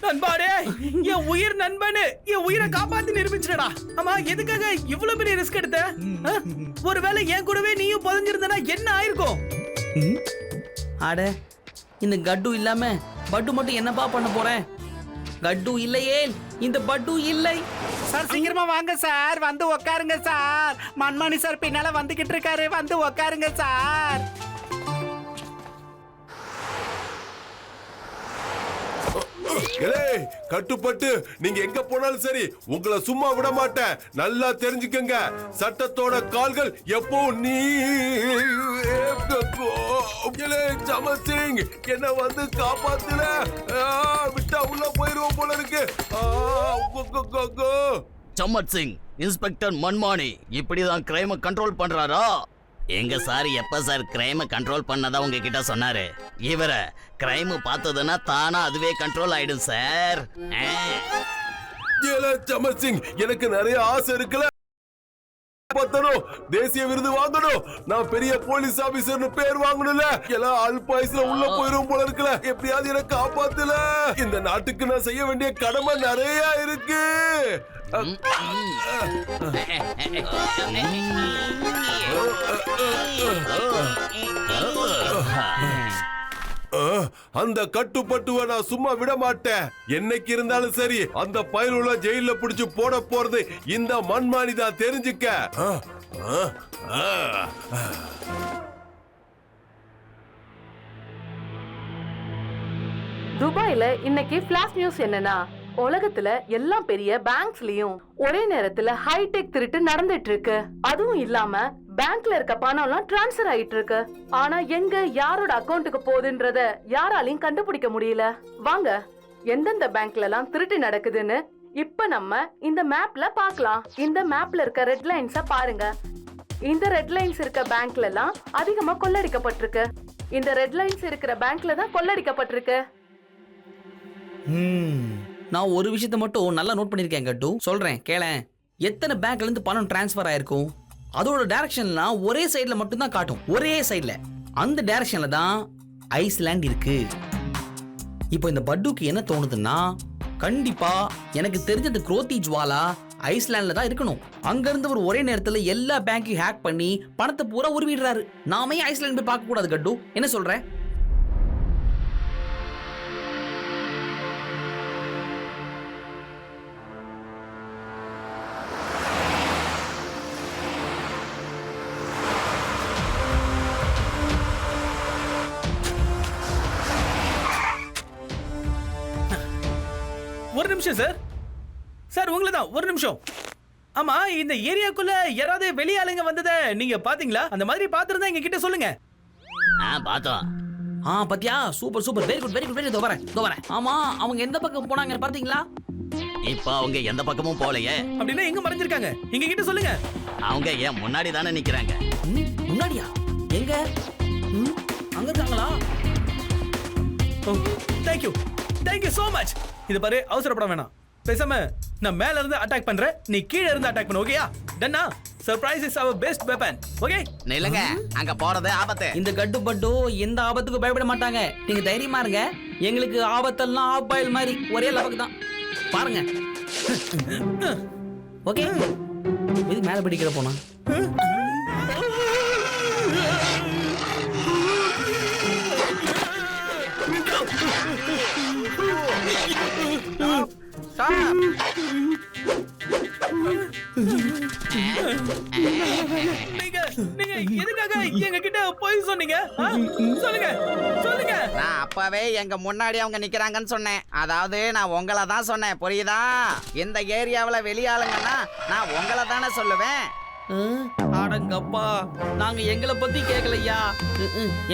Speaker 6: நண்பாடே, என் உயிர் நண்பனு என் உயிரை காப்பாத்தி நிரூபிச்சிடா. ஆமா, எதுக்காக இவ்வளவு பெரிய ரிஸ்க் எடுத்த? ஒருவேளை என் கூடவே நீயும் புதஞ்சிருந்தனா என்ன ஆயிருக்கும்?
Speaker 8: அட, இந்த கட்டு இல்லாம பட்டு மட்டும் என்னப்பா பண்ண போறேன்? கட்டு இல்லையே, இந்த பட்டு இல்லை.
Speaker 7: சார் சீக்கிரமா வாங்க சார், வந்து உட்காருங்க சார். மன்மணி சார் பின்னால வந்துகிட்டு இருக்காரு, வந்து உட்காருங்க சார்.
Speaker 5: கட்டுப்பட்டு நீங்க எங்க போனாலும் சரி, உங்களை சும்மா விட மாட்டேன். நல்லா தெரிஞ்சுக்கங்க, சட்டத்தோட கால்கள் எப்போ நீ. சமர் சிங் என்ன வந்து காப்பாத்துல, விட்டா உள்ள போயிருவோம் போல இருக்கு.
Speaker 4: சம்மத் சிங், இன்ஸ்பெக்டர் மன்மானி இப்படிதான் கிரைமை கண்ட்ரோல் பண்றாரா? எங்க சார் எப்ப சார் கிரைமை கண்ட்ரோல் பண்ணதா உங்ககிட்ட சொன்னாரு? இவர கிரைம் பார்த்ததுன்னா தானா அதுவே கண்ட்ரோல் ஆயிடும் சார்.
Speaker 5: சமர் சிங், எனக்கு நிறைய ஆசை இருக்குல்ல. தேசிய விருது வாங்கணும், நான் பெரிய போலீஸ் ஆபீசர்னு பேர் வாங்கணும்ல. எல்லாம் அல்பாயுஸ்ல உள்ள போயிரும் போல இருக்குல்ல. எப்படியாவது எனக்கு காப்பாத்துல. இந்த நாட்டுக்கு நான் செய்ய வேண்டிய கடமை நிறைய இருக்கு. அந்த கட்டுப்பட்டுவ நான் சும்மா விட மாட்டேன். என்னைக்கு இருந்தாலும் சரி, அந்த பயனுள்ள ஜெயில பிடிச்சு போட போறது இந்த மண்மானி தான், தெரிஞ்சுக்க.
Speaker 3: துபாயில இன்னைக்கு பிளாஷ் நியூஸ் என்னன்னா, உலகத்துல எல்லா பெரிய பேங்க்ஸ்லயும் ஒரே நேரத்துல ஹைடெக் திருட்டு நடந்துட்டு இருக்கு. அதுவும் இல்லாம பேங்க்ல இருக்க பணம் எல்லாம் டிரான்ஸ்பர் ஆயிட்டு இருக்கு. ஆனா எங்க யாரோட அக்கௌண்ட்டுக்கு போகுதுன்றத யாராலையும் கண்டுபிடிக்க முடியல. வாங்க, எந்தெந்த பேங்க்ல எல்லாம் திருட்டு நடக்குதுன்னு இப்ப நம்ம இந்த மேப்ல பார்க்கலாம். இந்த மேப்ல இருக்க ரெட் லைன்ஸ பாருங்க. இந்த ரெட் லைன்ஸ் இருக்க பேங்க்ல எல்லாம் அதிகமா கொள்ளடிக்கப்பட்டிருக்கு. இந்த ரெட் லைன்ஸ் இருக்கிற பேங்க்ல தான் கொள்ளடிக்கப்பட்டிருக்கு.
Speaker 8: நான் ஒரு விஷயத்த மட்டும் நல்லா நோட் பண்ணிருக்கேன் கட்டு, சொல்றேன் கேளேன். எத்தனை பேங்க்ல இருந்து பணம் டிரான்ஸ்பர் ஆயிருக்கும், அதோட டைரக்ஷன்லாம் ஒரே சைடுல மட்டும் தான் காட்டும். ஒரே சைடுல, அந்த டைரக்ஷன்ல தான் ஐஸ்லாண்ட் இருக்கு. இப்போ இந்த பட்டுக்கு என்ன தோணுதுன்னா, கண்டிப்பா எனக்கு தெரிஞ்ச குரோத்தி ஜுவாலா ஐஸ்லாண்ட்ல தான் இருக்கணும். அங்க இருந்து ஒரு ஒரே நேரத்துல எல்லா பேங்கையும் ஹேக் பண்ணி பணத்தை பூரா உருவிடுறாரு. நாமே ஐஸ்லாண்ட் போய் பார்க்க கூடாது கட்டு, என்ன சொல்ற?
Speaker 6: ஒரு நிமிஷம் சார். சார் உங்களை தான், ஒரு நிமிஷம். ஆமா, இந்த ஏரியாக்குள்ள யாராவது வெளியாளுங்க வந்ததை நீங்க பாத்தீங்களா? அந்த மாதிரி பாத்துருந்தா எங்க கிட்ட சொல்லுங்க.
Speaker 4: பார்த்தோம்.
Speaker 8: பாத்தியா, super super, very good very good very. இதோ வரேன். ஆமா, அவங்க எந்த பக்கம் போனாங்க பாத்தீங்களா?
Speaker 4: இப்ப அவங்க எந்த பக்கமும் போலையே.
Speaker 6: அப்படின்னா எங்க மறைஞ்சிருக்காங்க? எங்க கிட்ட சொல்லுங்க.
Speaker 4: அவங்க ஏன் முன்னாடி தானே நிக்கிறாங்க.
Speaker 8: முன்னாடியா? எங்க? அங்க இருக்காங்களா?
Speaker 6: Thank you so much. இது பாரு, அவசரப்பட வேணாம். பேசாம நான் மேல இருந்து அட்டாக் பண்றேன், நீ கீழ இருந்து அட்டாக் பண்ணு. ஓகேயா? டன்னா? Surprise is our best weapon. Okay?
Speaker 4: நில்லுங்க, அங்க போறது ஆபத்து.
Speaker 8: இந்த கட்டுப்பட்டு எந்த ஆபத்துக்கு பயப்பட மாட்டாங்க. நீங்க தைரியமா இருங்க. எங்களுக்கு ஆபத்தெல்லாம் ஆஃப் பாயில் மாதிரி ஒரே லெவலுக்கு தான். பாருங்க. ஓகே? இது மேல பிடிக்கிற போனா
Speaker 6: சொல்லுங்க சொல்லுங்க.
Speaker 7: நான் அப்பவே எங்க முன்னாடி அவங்க நிக்கிறாங்கன்னு சொன்னேன். அதாவது நான் உங்களை தான் சொன்னேன், புரியுதா? இந்த ஏரியாவுல வெளியாளுங்கன்னா நான் உங்களை தானே சொல்லுவேன்.
Speaker 8: அடங்கப்பா, நாங்க எங்களை பத்தி கேட்கலையா,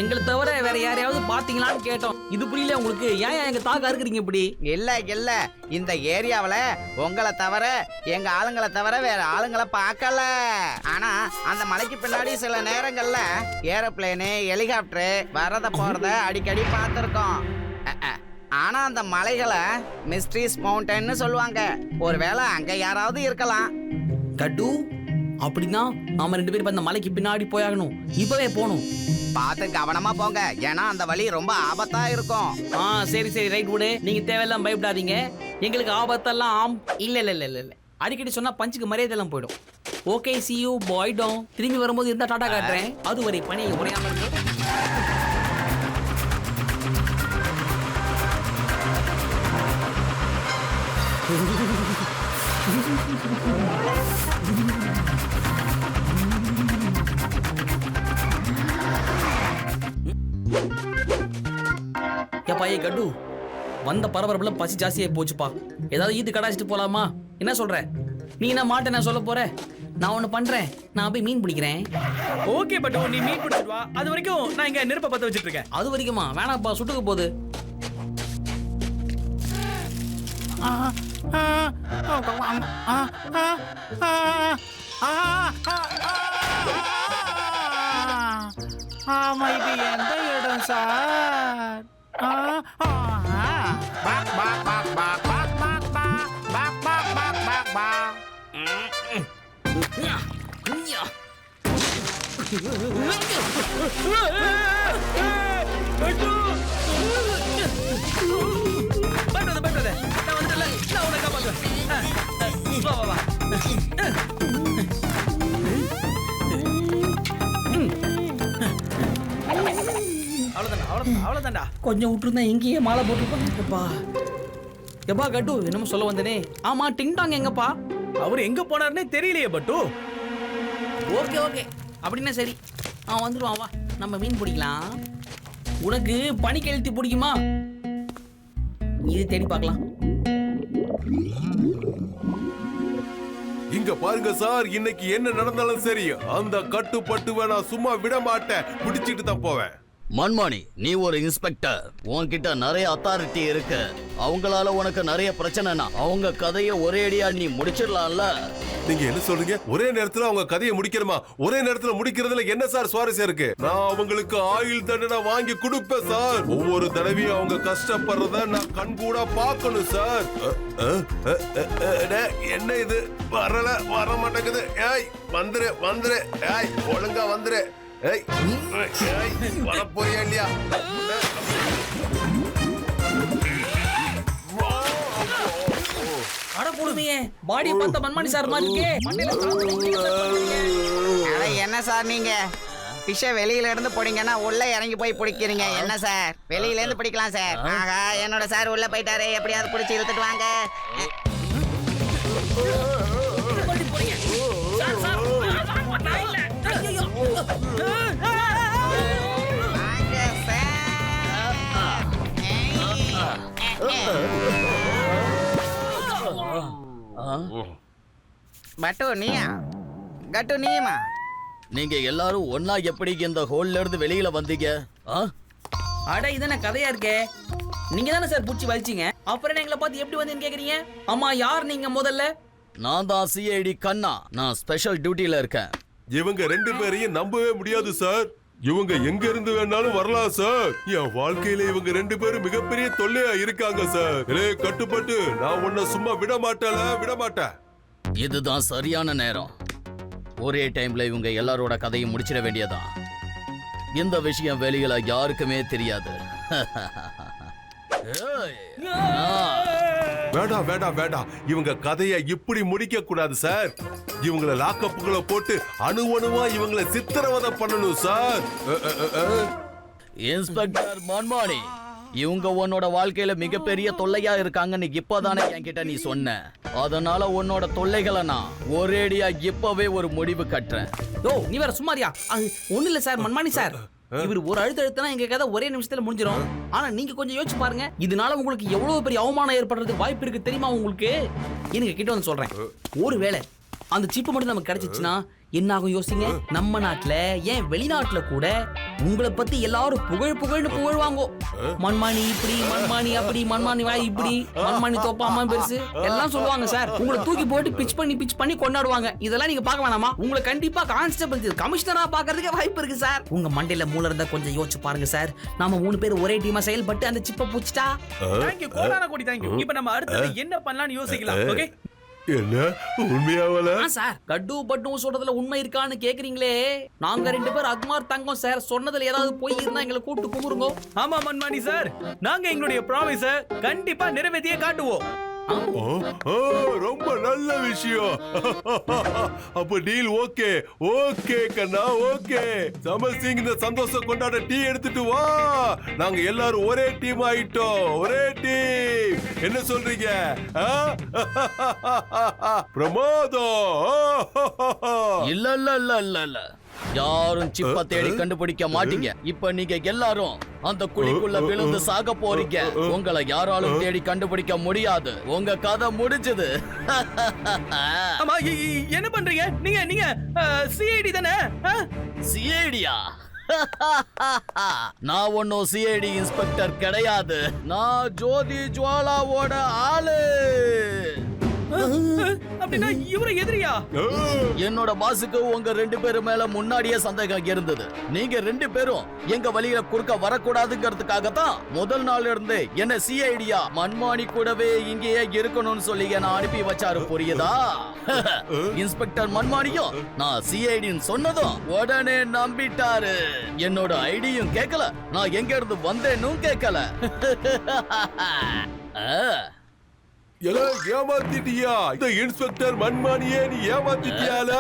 Speaker 8: எங்களை தவிர வேற யாரையாவது பாத்தீங்களான்னு கேட்டோம். இது புரியல உங்களுக்கு? ஏன் எங்க தாக்கா இருக்கிறீங்க இப்படி?
Speaker 7: இல்ல இந்த ஏரியாவுல உங்களை தவிர எங்க ஆளுங்களை தவிர வேற ஆளுங்களை பார்க்கல. ஆனா அந்த மலைக்கு பின்னாடி சில நேரங்கள்ல ஏரோப்ளேனு ஹெலிகாப்டரு வரத போறத அடிக்கடி பார்த்திருக்கோம். ஆனா அந்த மலைகளை மிஸ்ட்ரிஸ் மவுண்டன்னு சொல்லுவாங்க. ஒருவேளை அங்க யாராவது இருக்கலாம்.
Speaker 8: கட்டு, அப்படின்னா நாம 2 பேரும் அந்த மலைக்கு பின்னாடி போயாகணும். இப்பவே போகணும்.
Speaker 7: பார்த்து கவனமா போங்க, ஏன்னா அந்த வழி ரொம்ப ஆபத்தா இருக்கும்.
Speaker 8: சரி ரைட் விடு. நீங்க தேவையெல்லாம் பயப்படாதீங்க. எங்களுக்கு ஆபத்தெல்லாம் இல்ல. அடிக்கடி சொன்னா பஞ்சுக்கு மரியாதை எல்லாம் போயிடும். Okay, see you boy down. திரும்பி வரும்போது இருந்தா டாடா காட்டுறேன். அதுவரை பணி உரையாம இருக்கு. ஏப்பா கட்டு, வந்த பரபரப்புல பசி ஜாஸ்தியாகி போச்சுப்பா. ஏதாவது ஈத்து கடாச்சிட்டு போலாமா? என்ன சொல்ற? நீ என்ன மாட்ட நான் சொல்ல போற? நான் ஒண்ணு பண்றேன், நான் போய் மீன் பிடிக்கிறேன்.
Speaker 6: ஓகே பட்டு, நீ மீன் பிடிச்சிட்டு வா. அது வரைக்கும் நான் இங்க நெருப்பை பத்த வச்சிட்டு இருக்கேன்.
Speaker 8: அது வரைக்குமா? வேணாப்பா, சுட்டுக்க போகுது.
Speaker 6: ஆமா, இது எந்த இடம் சார்? பயப்படாத, நான் வந்துடல. நான் உன்னை காப்பாத்துவேன். வா. அவ்வளவுதான்டா.
Speaker 8: கொஞ்சம் விட்டுருந்தா இங்கேயே மாலை போட்டுருப்பாங்கப்பா. எப்பா கட்டு, என்னமோ சொல்ல வந்தனே. ஆமா, டிங்டாங் எங்கப்பா?
Speaker 6: அவரு எங்க போனாருன்னே தெரியலையே பட்டு.
Speaker 8: ஓகே, அப்படின்னா சரி, வந்துடுவான். வா, நம்ம மீன் பிடிக்கலாம். உனக்கு பனிக்கெழுத்தி பிடிக்குமா? இது தேடி பார்க்கலாம்.
Speaker 5: இங்க பாருங்க சார், இன்னைக்கு என்ன நடந்தாலும் சரி, அந்த கட்டுப்பட்டுவை நான் சும்மா விட மாட்டேன். பிடிச்சிட்டு தான் போவேன்.
Speaker 4: மன்மானி, நீ ஒரு இன்ஸ்பெக்டர், உன்கிட்ட நிறைய அத்தாரிட்டி இருக்கு. அவங்களால உனக்கு நிறைய பிரச்சனைனா அவங்க கதையை ஒரே அடியா நீ முடிச்சிடலாம்ல.
Speaker 5: நீங்க என்ன சொல்றீங்க? ஒரே நேரத்துல அவங்க கதையை முடிக்கணுமா? ஒரே நேரத்துல முடிக்கிறதுல என்ன சார் சுவாரஸ்யம் இருக்கு? நான் அவங்களுக்கு ஆயுள் தண்டனை வாங்கி கொடுப்பேன் சார். ஒவ்வொரு தடவையும் அவங்க கஷ்டப்படுறத நான் கண்கூடா பார்க்கணும் சார். என்ன இது வர மாட்டேங்குது? ஏய் வந்துரு. ஏய் ஒழுங்கா வந்துரு. ஏய் வரப்போறியா இல்லையா?
Speaker 8: அட போடுமையே, பாடியை பார்த்த மன்மானி சார் மாதிரி இருக்கே.
Speaker 7: என்ன சார் நீங்க பிஷ வெளியில இருந்து போனீங்கன்னா உள்ள இறங்கி போய் பிடிக்கிறீங்க? என்ன சார், வெளியில இருந்து பிடிக்கலாம் சார். ஆகா, என்னோட சார் உள்ள போயிட்டாரு. எப்படியாவது பிடிச்சி இழுத்துட்டு வாங்க. பட்டு நீயா? கட்டு நீயுமா?
Speaker 4: நீங்க எல்லாரும் ஒன்னா எப்படி இந்த ஹோல்ல இருந்து வெளியில வந்தீங்க?
Speaker 8: அட, இதென்ன கதையா இருக்கே. நீங்க தானே சார் பூச்சி வலிச்சீங்க. அப்புறம் எங்களை பார்த்து எப்படி வந்து கேக்குறீங்க? ஆமா, யார் நீங்க முதல்ல?
Speaker 4: நான் தான் சிஐடி கண்ணா. நான் ஸ்பெஷல் டியூட்டில இருக்கேன்.
Speaker 5: இவங்க 2 பேரையும் நம்பவே முடியாது சார். இவங்க எங்க இருந்து வேணாலும் வரலாம் சார். என் வாழ்க்கையில இவங்க 2 பேரும் மிகப்பெரிய தொல்லையா இருக்காங்க சார். கட்டுப்பட்டு நான் உன்னை சும்மா விட மாட்டேன்.
Speaker 4: இதுதான் சரியான நேரம். ஒரே டைம்ல இவங்க எல்லாரோட கதையும் முடிச்சிட வேண்டியதான். இந்த விஷயம் வெளியில யாருக்குமே தெரியாது.
Speaker 5: வேண்டாம். இவங்க கதையை இப்படி முடிக்க கூடாது சார். இவங்கள லாக்கப்புகளை போட்டு அணுவணுவா இவங்கள சித்திரவதை பண்ணணும் சார்.
Speaker 4: இன்ஸ்பெக்டர் மன்மானி, இவங்க உன்னோட வாழ்க்கையில மிகப்பெரிய தொல்லையா இருக்காங்கன்னு இப்பதானே என்கிட்ட நீ சொன்ன. அதனால உன்னோட தொல்லைகளை நான் ஒரேடியா இப்பவே ஒரு முடிவு கட்டுறேன்.
Speaker 8: நீ வேற சும்மாரியா? ஒண்ணு இல்ல சார், மன்மானி சார், இவர் ஒரு அழுத்தனா எங்க கதை ஒரே நிமிஷத்துல முடிஞ்சிடும். ஆனா நீங்க கொஞ்சம் யோசிச்சு பாருங்க, இதனால உங்களுக்கு எவ்வளவு பெரிய அவமானம் ஏற்படுறதுக்கு வாய்ப்பு இருக்கு தெரியுமா உங்களுக்கு? எனக்கு கிட்ட வந்து சொல்றேன், ஒருவேளை அந்த சிப்பு மட்டும் நமக்கு கிடைச்சிச்சுன்னா என்ன ஆகும் யோசிங்க. நம்ம நாட்டுல ஏன் வெளிநாட்டுல கூட உங்களை பத்தி எல்லாரும் புகழ்னு புகழ்வாங்க. மண்மானி இப்படி, மண்மானி அப்படி, மண்மானி வாய் இப்படி, மண்மானி தோப்பாமா பெருசு எல்லாம் சொல்லுவாங்க சார். உங்களை தூக்கி போட்டு பிச் பண்ணி கொண்டாடுவாங்க. இதெல்லாம் நீங்க பார்க்க வேணாமா? உங்களை கண்டிப்பா கான்ஸ்டபிள் கமிஷனரா பாக்குறதுக்கு வாய்ப்பு இருக்கு சார். உங்க மண்டையில மூளை இருந்தா கொஞ்சம் யோசிச்சு பாருங்க சார். நாம 3 பேர் ஒரே டீமா செயல்பட்டு அந்த சிப்பை பூச்சிட்டா.
Speaker 6: தேங்க்யூ கோடான கோடி தேங்க்யூ. இப்போ நம்ம அடுத்து என்ன பண்ணலாம்னு யோசிக்கலாம். ஓகே
Speaker 5: என்ன உண்மையாவல
Speaker 8: சார்? கட்டு பட்டு சொல்றதுல உண்மை இருக்கான்னு கேக்குறீங்களே. நாங்க 2 பேர் அக்மார் தங்கம் சார். சொன்னதுல ஏதாவது போய் இருந்தா எங்களை கூப்பிட்டு கும்பிடுங்க.
Speaker 6: ஆமா மன்மானி சார், நாங்க எங்களுடைய ப்ராமிஸ கண்டிப்பா நிறைவேற்றியே காட்டுவோம்.
Speaker 5: ரொம்ப நல்ல விஷயம். அப்ப டீல் ஓகே. ஓகே கண்ணா, ஓகே. சமர் சிங் இந்த சந்தோஷம் கொண்டாட டீ எடுத்துட்டு வா. நாங்க எல்லாரும் ஒரே டீம் ஆயிட்டோம். ஒரே டீம். என்ன சொல்றீங்க? பிரமாதம்.
Speaker 4: இல்ல யாரும் சிப்ப தேடி கண்டுபிடிக்க மாட்டீங்க. இப்ப நீங்க எல்லாரும் அந்த குழிக்குள்ள விழுந்து சாக போறீங்க. உங்களை யாராலும் தேடி கண்டுபிடிக்க முடியாது. உங்க கதை முடிஞ்சது.
Speaker 6: ஆமா, என்ன பண்றீங்க நீங்க? சிஐடி தானே?
Speaker 4: சிஐடியா? நான் ஒன்னும் சிஐடி இன்ஸ்பெக்டர் கிடையாது. நான் ஜோதி ஜுவாலாவோட ஆளு.
Speaker 6: அப்படின்னா இவர எதிரியா?
Speaker 4: என்னோட பாசுக்கு உங்க 2 பேரு மேல முன்னாடியே சந்தேகம் இருந்தது. நீங்க 2 பேரும் எங்க வழியில குறுக்க வரக்கூடாதுங்கிறதுக்காக தான் முதல் நாள் இருந்து என்ன சிஐடியா மன்மானி கூடவே இங்கேயே இருக்கணும்னு சொல்லி என்ன அனுப்பி வச்சாரு. புரியுதா? இன்ஸ்பெக்டர் மன்மானியும் நான் சிஐடின்னு சொன்னதும் உடனே நம்பிட்டாரு. என்னோட ஐடியும் கேட்கல, நான் எங்க இருந்து வந்தேன்னு கேட்கல.
Speaker 5: ஏமாத்திட்டியா? இந்த இன்ஸ்பெக்டர் மன்மானியே நீ ஏமாத்திட்டியால?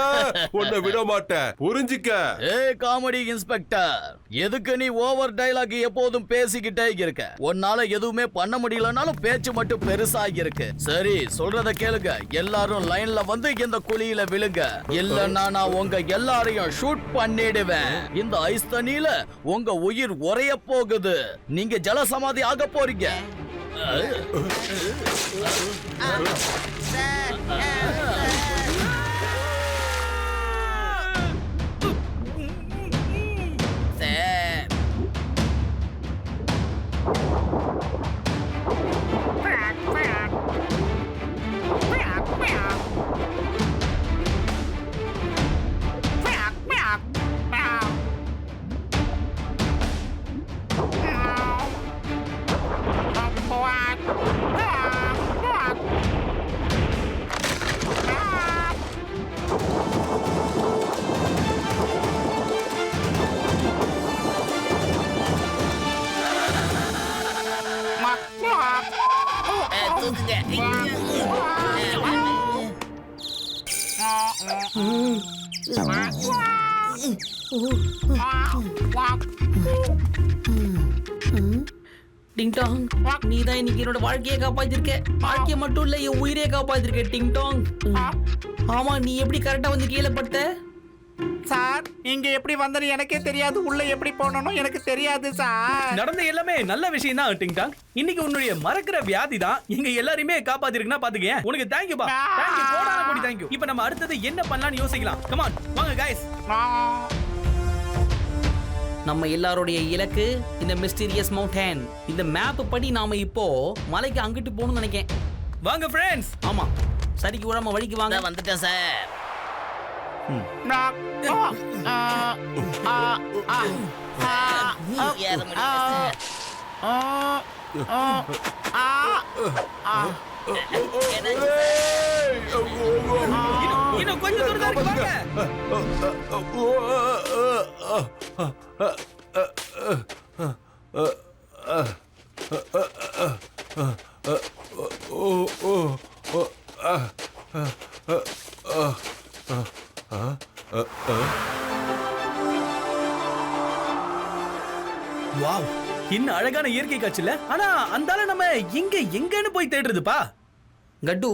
Speaker 5: உன்னை விட மாட்டேன், புரிஞ்சுக்க.
Speaker 4: காமெடி இன்ஸ்பெக்டர், எதுக்கு நீ ஓவர் டயலாக் எப்போதும் பேசிக்கிட்டே இருக்க? உன்னால எதுவுமே பண்ண முடியலனாலும் பேச்சு மட்டும் பெருசா இருக்கு. சரி, சொல்றத கேளுங்க. எல்லாரும் லைன்ல வந்து இந்த குழியில விழுங்க. இல்லன்னா நான் உங்க எல்லாரையும் ஷூட் பண்ணிடுவேன். இந்த ஐஸ் தண்ணியில உங்க உயிர் உறைய போகுது. நீங்க ஜலசமாதி ஆக போறீங்க.
Speaker 8: டிங்டாங், நீதான் இன்னைக்கு என்னோட வாழ்க்கையை காப்பாத்திருக்க. வாழ்க்கையை மட்டும் இல்ல, என் உயிரே காப்பாத்திருக்க டிங்டாங். ஆமா, நீ எப்படி கரெக்டா வந்து கீழே பட்ட?
Speaker 7: சார், இங்க எப்படி வந்தது எனக்கே தெரியாது. உள்ள எப்படி போனனும் எனக்கு தெரியாது சார்.
Speaker 6: நடந்த எல்லாமே நல்ல விஷயம் தான் டிங்டாங். இன்னைக்கு உன்னுடைய மறக்கிற வியாதி தான் எங்க எல்லாரையுமே காப்பாத்திருக்குன்னா பாத்துக்கங்க. உனக்கு தேங்க்யூ பா. தேங்க்யூ கோடான கோடி தேங்க்யூ. இப்போ நம்ம அடுத்தது என்ன பண்ணலாம்னு யோசிக்கலாம். கம் ஆன், வாங்க गाइस.
Speaker 8: நம்ம எல்லாருடைய இலக்கு இந்த மிஸ்டீரியஸ் மவுண்டன். இந்த மேப் படி நாம இப்போ மலைக்கு அங்கிட்டு போகணும்னு நினைக்கிறேன்.
Speaker 6: வாங்க ஃப்ரெண்ட்ஸ்.
Speaker 8: ஆமா, சரிக்கு விடாம வழிக்கு வாங்க.
Speaker 4: வந்துட்டேன் சார்.
Speaker 6: இன்னும் கொஞ்சம் தூரம் தான் இருக்கு, வாங்க. வாவ், என்ன அழகான இயற்கை காட்சில. ஆனா அந்தால நம்ம எங்கன்னு போய் தேடுறதுப்பா?
Speaker 8: கட்டு,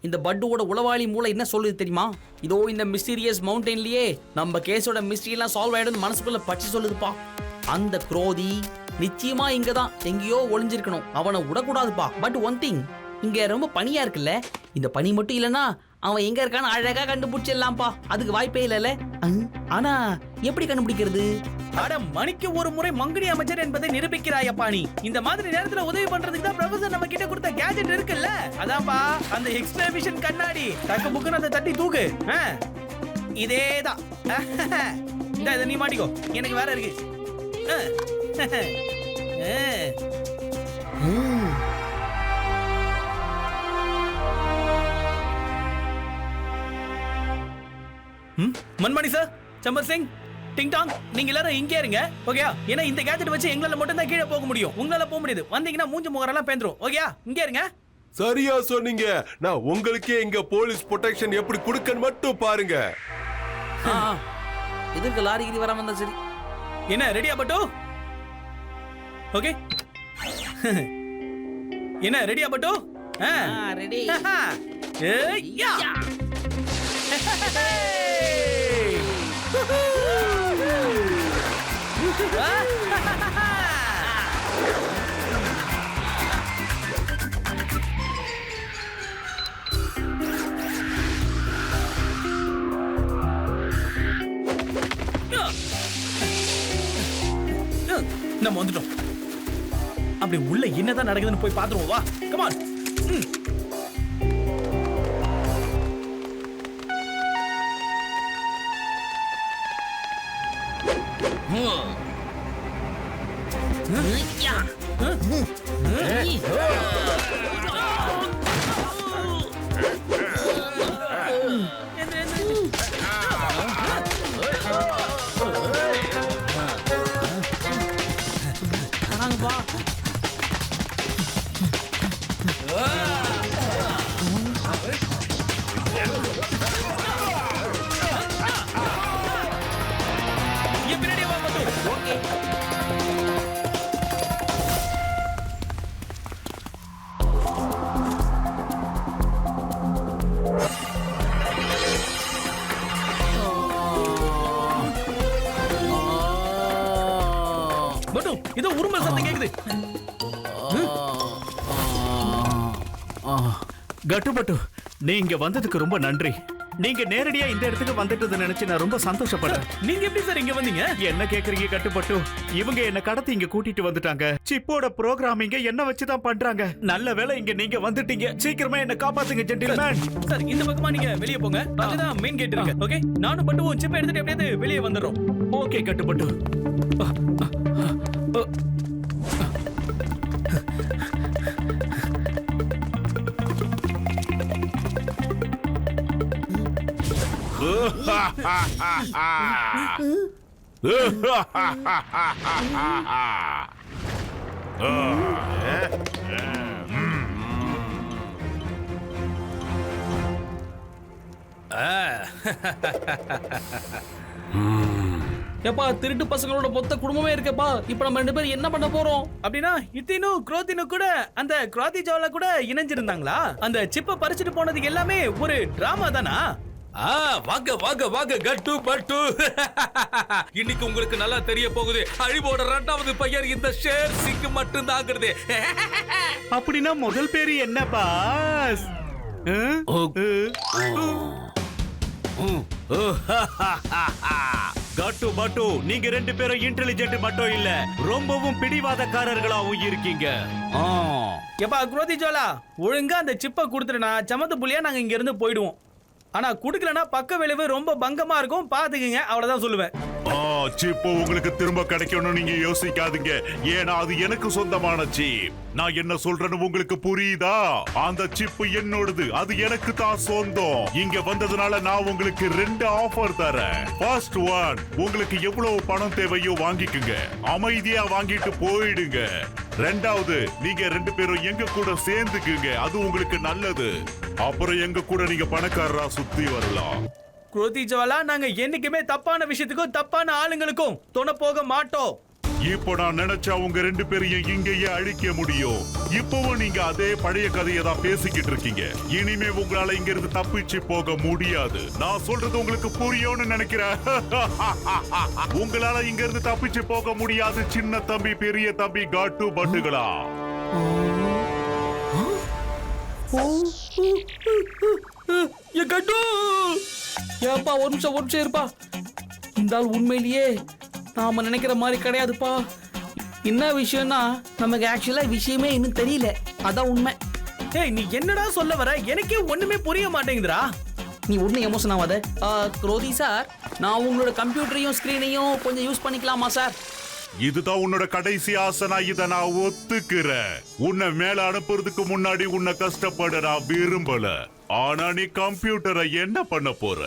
Speaker 8: இந்த பட்டுவோட உளவாளி மூளை என்ன சொல்லுது தெரியுமா? இதோ இந்த மிஸ்டீரியஸ் மவுண்டன்லயே நம்ம கேஸோட மிஸ்டரி எல்லாம் சால்வ் ஆயிடும் மனசுக்குள்ள பச்சி சொல்லுதுப்பா. அந்த குரோதி நிச்சயமா இங்க தான் எங்கேயோ ஒளிஞ்சிருக்கணும். அவனை விடக்கூடாதுப்பா. பட் ஒன் திங், இங்க ரொம்ப பனியா இருக்குல்ல, இந்த பனி மட்டும் இல்லைன்னா அவன் எங்க இருக்கான்னு அழகா கண்டுபிடிச்சிடலாம்ப்பா. அதுக்கு வாய்ப்பே இல்லைல்ல. ஆனா எப்படி கண்டுபிடிக்கிறது?
Speaker 6: அட மணிக்கு ஒரு முறை மங்குனி அமைச்சர் என்பதை நிரூபிக்கிறாயப்பா நீ. இந்த மாதிரி நேரத்துல உதவி பண்றதுக்கு தான் ப்ரொஃபசர் நம்ம கிட்ட கொடுத்த கேஜெட் இருக்குல்ல, அதான்ப்பா அந்த எக்ஸ்ட்ரா விஷன் கண்ணாடி. டக்கு புக்குன்னு அதை தட்டி தூக்கு. இதேதான். இதை நீ மாட்டிக்கோ, எனக்கு வேற இருக்கு. Manmani sir, Sambar Singh, Ding Dong, நீங்க எல்லாரும் இங்கே இருங்க, ஓகேயா? ஏன்னா இந்த கேஜெட் வச்சு எங்களால மட்டும் தான் கீழே போக முடியும், உங்களால போக முடியாது. வந்தீங்கன்னா மூஞ்சி முகரெல்லாம் பேந்துரும், ஓகேயா? இங்கே இருங்க.
Speaker 5: சரியா சொன்னீங்க. நான் உங்களுக்கே இங்க போலீஸ் ப்ரொடெக்ஷன் எப்படி கொடுக்கன்னு மட்டும் பாருங்க.
Speaker 8: எதுக்கு லாரி கிரி வராம இருந்தா சரி.
Speaker 6: என்ன ரெடியா பட்டு? ஓகே. என்ன ரெடியா பட்டு?
Speaker 8: ரெடி.
Speaker 6: ஏய்யா. நம்ம வந்துட்டோம். அப்படி உள்ள என்னதான் நடக்குதுன்னு போய் பாத்துருவோம். வா, கம் ஆன். இதோ உருமல் சத்தம் கேக்குது.
Speaker 9: கட்டுப்பட்டு, நீங்க வந்ததுக்கு ரொம்ப நன்றி. நீங்க நேரடியா இந்த இடத்துக்கு வந்துட்டு நினைச்சு நான் ரொம்ப சந்தோஷப்படுறேன்.
Speaker 6: நீங்க எப்படி சார் இங்க வந்தீங்க?
Speaker 9: என்ன கேக்குறீங்க கட்டுப்பட்டு? இவங்க என்ன கடத்தி இங்க கூட்டிட்டு வந்துட்டாங்க. சிப்போட ப்ரோகிராமிங்க என்ன வச்சுதான் பண்றாங்க. நல்ல வேளை இங்க நீங்க வந்துட்டீங்க. சீக்கிரமா என்ன காப்பாத்துங்க ஜென்டில்மேன்.
Speaker 6: சார் இந்த பக்கமா நீங்க வெளிய போங்க. அதுதான் மெயின் கேட் இருக்கு. ஓகே, நானும் பட்டுவும் சிப்பை எடுத்துட்டு எப்படியாவது வெளியே வந்துடுறோம்.
Speaker 9: ஓகே கட்டுப்பட்டு.
Speaker 6: ஏப்பா, திருட்டு பசங்களோட மொத்த குடும்பமே இருக்கேப்பா. இப்ப நம்ம 2 பேரும் என்ன பண்ண போறோம்? அப்படின்னா இத்தினும் குரோத்தினு கூட அந்த குராத்தி ஜாவலா கூட இணைஞ்சிருந்தாங்களா? அந்த சிப்பை பறிச்சுட்டு போனதுக்கு எல்லாமே ஒரு டிராமா தானா?
Speaker 10: வாங்க வாங்க வாங்க கட்டு பட்டு. இன்னைக்கு உங்களுக்கு நல்லா தெரிய போகுது. அழிவோட 2வது பையன் இந்த ஷேர் சிங் மட்டும் தாங்கிறது.
Speaker 9: அப்படின்னா முதல் பேரு என்ன பாஸ்? கட்டு பட்டு, நீங்க 2 பேரும் இன்டெலிஜென்ட் மட்டும் இல்ல, ரொம்பவும் பிடிவாதக்காரர்களாவும் இருக்கீங்க.
Speaker 6: ஏப்பா குரோத்தி ஜாவலா, ஒழுங்கா அந்த சிப்பை கொடுத்துருனா சமத்து புள்ளியா நாங்க இங்க இருந்து போயிடுவோம். ஆனா குடுக்கலனா பக்க விளைவு ரொம்ப பங்கமா இருக்கும், பாத்துக்குங்க. அவ்வளவுதான் சொல்லுவேன்.
Speaker 12: சிப்பு உங்களுக்கு திரும்ப கிடைக்கணும் நீங்க யோசிக்காதீங்க. ஏன்னா அது எனக்கு சொந்தமான சிப். நான் என்ன சொல்றேன்னு உங்களுக்கு புரியுதா? அந்த சிப்பு என்னோடது, அது எனக்கு தான் சொந்தம். இங்க வந்ததுனால நான் உங்களுக்கு 2 ஆஃபர் தரேன். ஃபர்ஸ்ட் ஒன், உங்களுக்கு எவ்வளவு பணம் தேவையோ வாங்கிக்குங்க, அமைதியா வாங்கிட்டு போயிடுங்க. 2வது, நீங்க 2 பேரும் எங்க கூட சேர்ந்துக்குங்க, அது உங்களுக்கு நல்லது. அப்புறம் எங்க கூட நீங்க பணக்காரரா சுத்தி வரலாம்.
Speaker 6: குரோத்தி ஜாவலா, நாங்க என்னைக்குமே தப்பான விஷயத்துக்கும் தப்பான ஆளுங்களுக்கும் துணை போக மாட்டோம்.
Speaker 12: இப்போ நான் நினைச்சா உங்க 2 பேரையும் இங்கேயே அழிக்க முடியும். இப்பவும் நீங்க அதே பழைய கதையை தான் பேசிக்கிட்டு இருக்கீங்க. இனிமே உங்களால இங்க இருந்து தப்பிச்சு போக முடியாது. நான் சொல்றது உங்களுக்கு புரியும்னு நினைக்கிறேன். உங்களால இங்க இருந்து தப்பிச்சு போக முடியாது சின்ன தம்பி பெரிய தம்பி கட்டு பட்டுகளா.
Speaker 8: கட்டு ஏப்பா ஒரு நிமிஷம் இருப்பா. இந்த ஆள் உண்மையிலேயே நாம நினைக்கிற மாதிரி கிடையாதுப்பா. என்ன விஷயம்னா நமக்கு ஆக்சுவலா விஷயமே இன்னும் தெரியல, அதான் உண்மை.
Speaker 6: ஏய் நீ என்னடா சொல்ல வர? எனக்கே ஒண்ணுமே புரிய மாட்டேங்குதுடா.
Speaker 8: நீ ஒன்னும் எமோஷன் ஆகாத. குரோதி சார், நான் உங்களோட கம்ப்யூட்டரையும் ஸ்கிரீனையும் கொஞ்சம் யூஸ் பண்ணிக்கலாமா சார்?
Speaker 12: இதுதான் உன்னோட கடைசி ஆசனா? இத நான் ஒத்துக்கிறேன். உன்னை மேல அனுப்புறதுக்கு முன்னாடி உன்னை கஷ்டப்பட நான் விரும்பல. ஆனா நீ கம்ப்யூட்டரை என்ன பண்ண போற?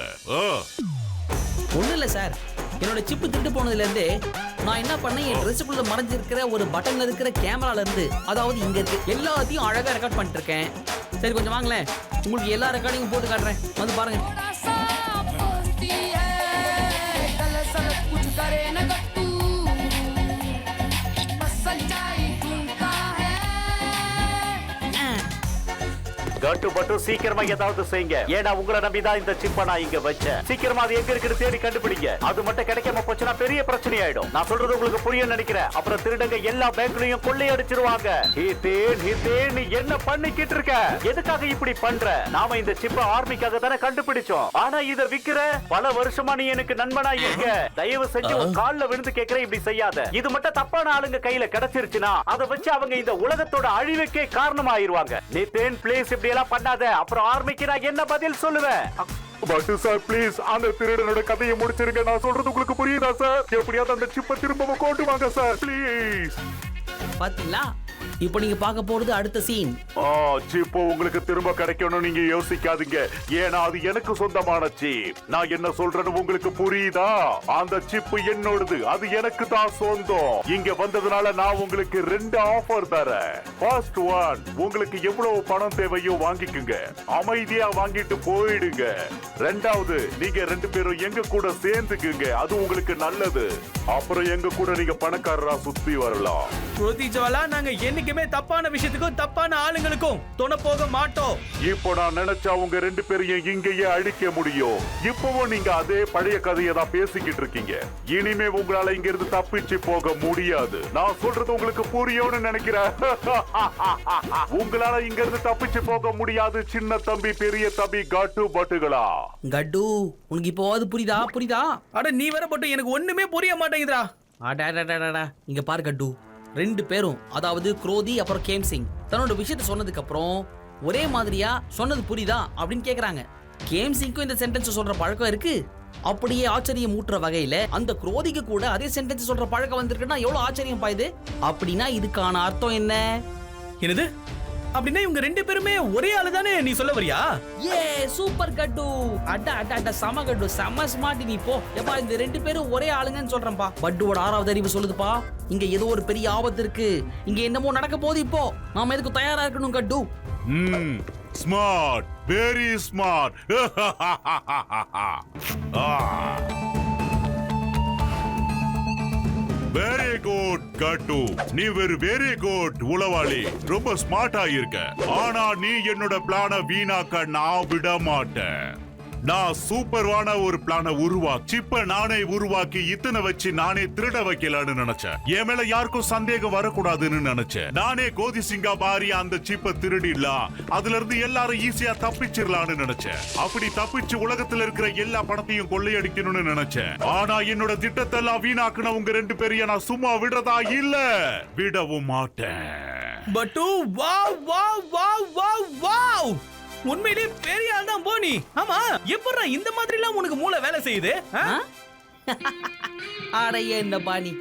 Speaker 8: ஒண்ணும் இல்ல சார், என்னோட சிப்பு திருட்டு போனதுல இருந்து நான் என்ன பண்ணேன், என் ட்ரெஸ்ஸுக்குள்ள மறைஞ்சிருக்கிற ஒரு பட்டன்ல இருக்கிற கேமரால இருந்து, அதாவது இங்க இருக்கு எல்லாத்தையும் அழகா ரெக்கார்ட் பண்ணிட்டு இருக்கேன். சரி கொஞ்சம் வாங்களேன், உங்களுக்கு எல்லா ரெக்கார்டிங்கும் போட்டு காட்டுறேன், வந்து பாருங்க.
Speaker 13: கட்டு பட்டு சீக்கிரமா ஏதாவது செய்யுங்க. ஏன்னா உங்களை நம்பிதான் இந்த சிப்பை நான் இங்க வச்சேன். சீக்கிரமா அது எங்க இருக்குன்னு தேடி கண்டுபிடிங்க. அது மட்டும் கிடைக்காம போச்சுன்னா பெரிய பிரச்சனை ஆயிடும். நான் சொல்றது உங்களுக்கு புரியும் நினைக்கிறேன். அப்புறம் திருடங்க எல்லா பேங்க்லயும் கொள்ளையடிச்சிருவாங்க. நீ என்ன பண்ணிக்கிட்டு இருக்க? எதுக்காக இப்படி பண்ற? நாம இந்த சிப்பை ஆர்மிக்காக தானே கண்டுபிடிச்சோம். ஆனா இத விக்கிற. பல வருஷமா நீ எனக்கு நண்பனா இருக்க. தயவு செஞ்சு உன் கால்ல விழுந்து கேட்கிறேன், இப்படி செய்யாத. இது மட்டும் தப்பான ஆளுங்க கையில கிடைச்சிருச்சுன்னா அதை வச்சு அவங்க இந்த உலகத்தோட அழிவுக்கே காரணமாயிருவாங்க. நிதேன் ப்ளீஸ் இப்படி எல்லாம் பண்ணாத. அப்புறம் ஆர்மிக்கு நான் என்ன பதில் சொல்லுவேன்?
Speaker 12: பட்டு சார் ப்ளீஸ் அந்த திருடனோட கதையை முடிச்சிருங்க. நான் சொல்றது உங்களுக்கு புரியுதா சார்? எப்படியாவது அந்த சிப்பை திரும்ப கொண்டு வாங்க சார் ப்ளீஸ்.
Speaker 8: பாத்தீங்களா, இப்போ நீங்க பார்க்க போறது அடுத்த சீன்.
Speaker 12: சிப்பு உங்களுக்கு திரும்ப கிடைக்கணும் நீங்க யோசிக்காதீங்க. ஏன்னா அது எனக்கு சொந்தமான சிப். நான் என்ன சொல்றேன்னு உங்களுக்கு புரியுதா? அந்த சிப்பு என்னோடது, அது எனக்கு தான் சொந்தம். இங்க வந்ததுனால நான் உங்களுக்கு 2 ஆஃபர் தரேன். ஃபர்ஸ்ட் ஒன், உங்களுக்கு எவ்வளவு பணம் தேவையோ வாங்கிக்குங்க, அமைதியா வாங்கிட்டு போயிடுங்க. ரெண்டாவது, நீங்க 2 பேரும் எங்க கூட சேர்ந்துக்குங்க, அது உங்களுக்கு நல்லது. அப்புறம் எங்க கூட நீங்க பணக்காரரா சுத்தி வரலாம்.
Speaker 6: நாங்க என்னைக்குமே தப்பான விஷயத்துக்கும் தப்பான ஆளுங்களுக்கும் துணை போக மாட்டோம்.
Speaker 12: இப்போ நான் நினைச்சா உங்க 2 பேரையும் இங்கேயே அழிக்க முடியும். இப்பவும் நீங்க அதே பழைய கதையை தான் பேசிக்கிட்டு இருக்கீங்க. இனிமே உங்களால இங்க இருந்து தப்பிச்சு போக முடியாது. நான் சொல்றது உங்களுக்கு புரியும்னு நினைக்கிறேன். உங்களால இங்க இருந்து தப்பிச்சு போக முடியாது சின்ன தம்பி பெரிய தம்பி கட்டு பட்டுகளா.
Speaker 8: கட்டு உனக்கு இப்போவாது புரியுதா?
Speaker 6: அட நீ வர போட்டு எனக்கு ஒண்ணுமே புரிய மாட்டேங்குதுடா.
Speaker 8: இங்க பாரு கட்டு, 2 பேரும் அதாவது குரோதி அப்புறம் கேம் சிங் தன்னோட விஷயத்தை சொன்னதுக்கு அப்புறம் ஒரே மாதிரியா சொன்னது புரியுதா அப்படின்னு கேக்குறாங்க. கேம் சிங்க்கும் இந்த சென்டென்ஸ் சொல்ற பழக்கம் இருக்கு. அப்படியே ஆச்சரியம் ஊட்டுற வகையில அந்த குரோதிக்கு கூட அதே சென்டென்ஸ் சொல்ற பழக்கம் வந்திருக்குன்னா எவ்வளவு ஆச்சரியம் பாயுது. அப்படின்னா இதுக்கான அர்த்தம் என்ன?
Speaker 6: என்னது? அப்படின்னா இவங்க 2 பேருமே ஒரே ஆளு தானே நீ சொல்ல வரியா?
Speaker 8: ஏ சூப்பர் கட்டு, அட சம கட்டு, செம ஸ்மார்ட். நீ போ எப்பா, இந்த 2 பேரும் ஒரே ஆளுங்கன்னு சொல்றேன்பா. பட்டுவோட 6வது அறிவு சொல்லுதுப்பா, இங்க ஏதோ ஒரு பெரிய ஆபத்து இருக்கு, இங்க என்னமோ நடக்க போகுது. இப்போ நாம எதுக்கு தயாரா இருக்கணும் Gattu?
Speaker 12: Smart, very smart. Very good Gattu, நீ வெரி குட் உளவாளி, ரொம்ப ஸ்மார்ட்டா இருக்க. ஆனா நீ என்னோட பிளான வீணாக்க நான் விட மாட்டேன். நான் சூப்பர்வான ஒரு பிளான சிப்ப நானே உருவாக்கி இத்தனை வச்சு நானே திருட வைக்கலான்னு நினைச்சேன். என் மேல யாருக்கும் சந்தேகம் வரக்கூடாதுன்னு நினைச்சேன். நானே கோதி சிங்கா மாறி அந்த சிப்ப திருடிடலாம், அதுல இருந்து எல்லாரும் ஈஸியா தப்பிச்சிடலான்னு நினைச்சேன். அப்படி தப்பிச்சு உலகத்துல இருக்கிற எல்லா பணத்தையும் கொள்ளையடிக்கணும்னு நினைச்சேன். ஆனா என்னோட திட்டத்தை எல்லாம் வீணாக்குன உங்க 2 பேரையும் நான் சும்மா விடுறதா இல்ல, விடவும் மாட்டேன்.
Speaker 6: பட்டு wow wow wow wow wow, உண்மையிலேயே பெரிய ஆள் தான் போனி. ஆமா, எப்பறா இந்த மாதிரி எல்லாம் உனக்கு மூளை வேலை செய்யுது?
Speaker 8: ஆடைய என்ன பாணி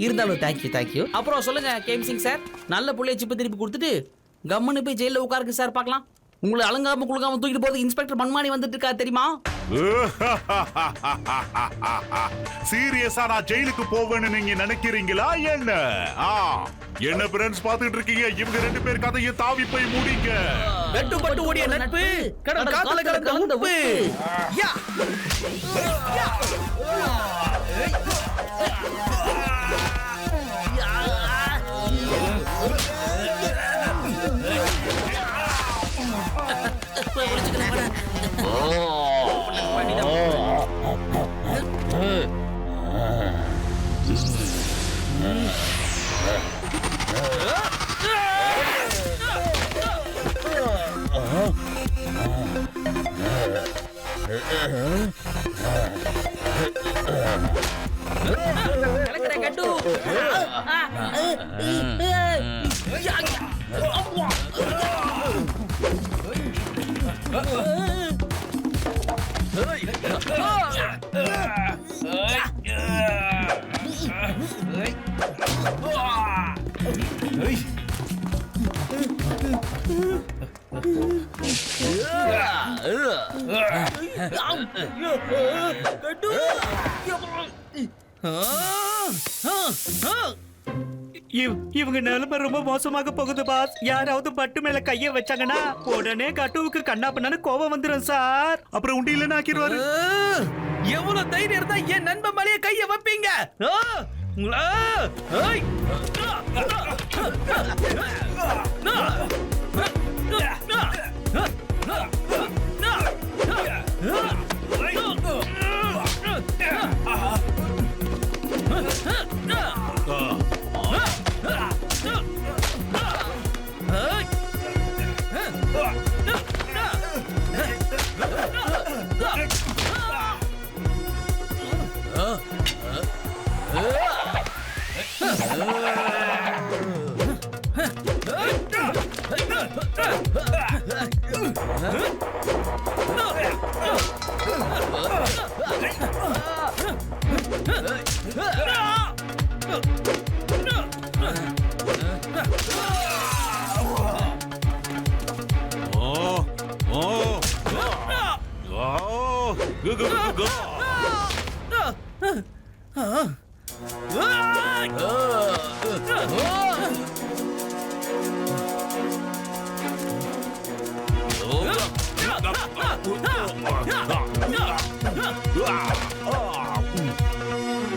Speaker 8: இருந்தாலும் தேங்க்யூ. அப்புறம் சொல்லுங்க கேம் சிங் சார், நல்ல புள்ளைய சிப்ப திருப்பி கொடுத்துட்டு கம்முன்னு போய் ஜெயில உட்காருங்க சார், பார்க்கலாம். உங்களை அலங்காம குழுக்காம தூக்கிட்டு போறது இன்ஸ்பெக்டர் மன்மானி வந்துட்டு இருக்கா தெரியுமா?
Speaker 12: சீரியஸா நான் ஜெயிலுக்கு போவேன்னு நீங்க நினைக்கிறீங்களா என்ன? என்ன ஃப்ரெண்ட்ஸ் பாத்துட்டு இருக்கீங்க? இவங்க 2 பேர் கதையை தாவி போய் மூடிங்க.
Speaker 6: கட்டு பட்டு ஓடிய நட்பு கடல் காத்துல கலந்த உப்பு. யா யா
Speaker 9: இவங்க நிலைமை ரொம்ப மோசமாக போகுது பாஸ். யாராவது பட்டு மேல கைய வச்சாங்கன்னா உடனே கட்டுவுக்கு கண்ணாப்பண்ணு கோபம் வந்துடும் சார். அப்புறம் உண்டியில ஆக்கிடுவாரு.
Speaker 6: எவ்வளவு தைரியம் இருந்தா என் நண்பன் மேலேயே கைய வைப்பீங்க?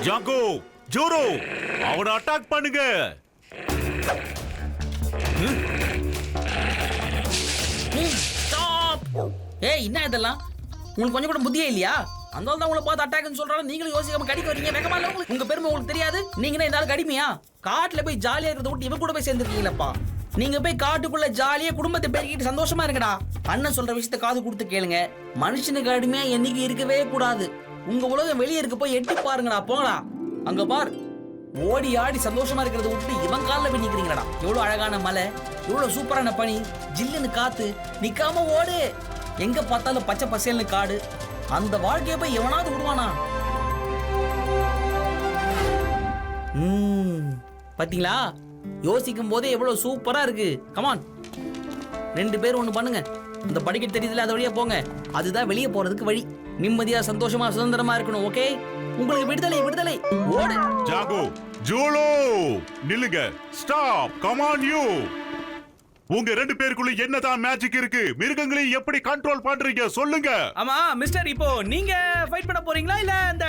Speaker 12: ஜாங்கோ, ஜோரோ, அவனை அட்டாக் பண்ணுங்க.
Speaker 8: ஏய், என்ன இதெல்லாம்? உங்களுக்கு கொஞ்சம் கூட புத்தியே இல்லையா? அந்த தான் உங்களை பார்த்து அட்டாக்னு சொல்றாங்க, நீங்களும் யோசிக்காம கடிக்க வரீங்க. வேகமா இல்ல உங்களுக்கு? உங்க பெருமை உங்களுக்கு தெரியாது? நீங்க இந்த ஆள் கடிமையா? காட்டுல போய் ஜாலியா இருக்கிறத விட்டு இவன் கூட போய் சேர்ந்துருக்கீங்களப்பா. நீங்க போய் காட்டுக்குள்ள ஜாலியா குடும்பத்தை பெருக்கிட்டு சந்தோஷமா இருக்கடா. அண்ணன் சொல்ற விஷயத்த காது கொடுத்து கேளுங்க. மனுஷனுக்கு அடிமையா என்னைக்கு இருக்கவே கூடாது. உங்க உலகம் வெளியே இருக்க போய் எட்டி பாருங்கடா, போங்கடா. அங்க பார், ஓடி ஆடி சந்தோஷமா இருக்கிறத விட்டு இவன் காலில் போய் நிக்கிறீங்கடா. எவ்வளவு அழகான மலை, எவ்வளவு சூப்பரான பனி, ஜில்லுன்னு காத்து, நிக்காம ஓடு. எங்க பார்த்தாலும் பச்சை பசேல்னு காடு. அந்த வாழ்க்கைய போய் எவனாவது விடுவானா? பாத்தீங்களா? யோசிக்கும் போதே எவ்வளவு சூப்பரா இருக்கு. கமான், 2 பேரும் ஒண்ணு பண்ணுங்க. அந்த படிக்கட்டு தெரியுதுல, அது வழியா போங்க. அதுதான் வெளியே போறதுக்கு வழி. நிம்மதியா சந்தோஷமா சுதந்திரமா இருக்கணும். ஓகே, உங்களுக்கு விடுதலை, விடுதலை. ஓடு
Speaker 12: ஜாங்கோ, ஜோலோ, நில்லுங்க. ஸ்டாப். Come on you. உங்க 2 பேருக்குள்ள என்னதான் மேஜிக் இருக்கு? மிருகங்களை எப்படி கண்ட்ரோல் பண்றீங்க சொல்லுங்க.
Speaker 6: ஆமா மிஸ்டர், இப்போ நீங்க ஃபைட் பண்ண போறீங்களா இல்ல அந்த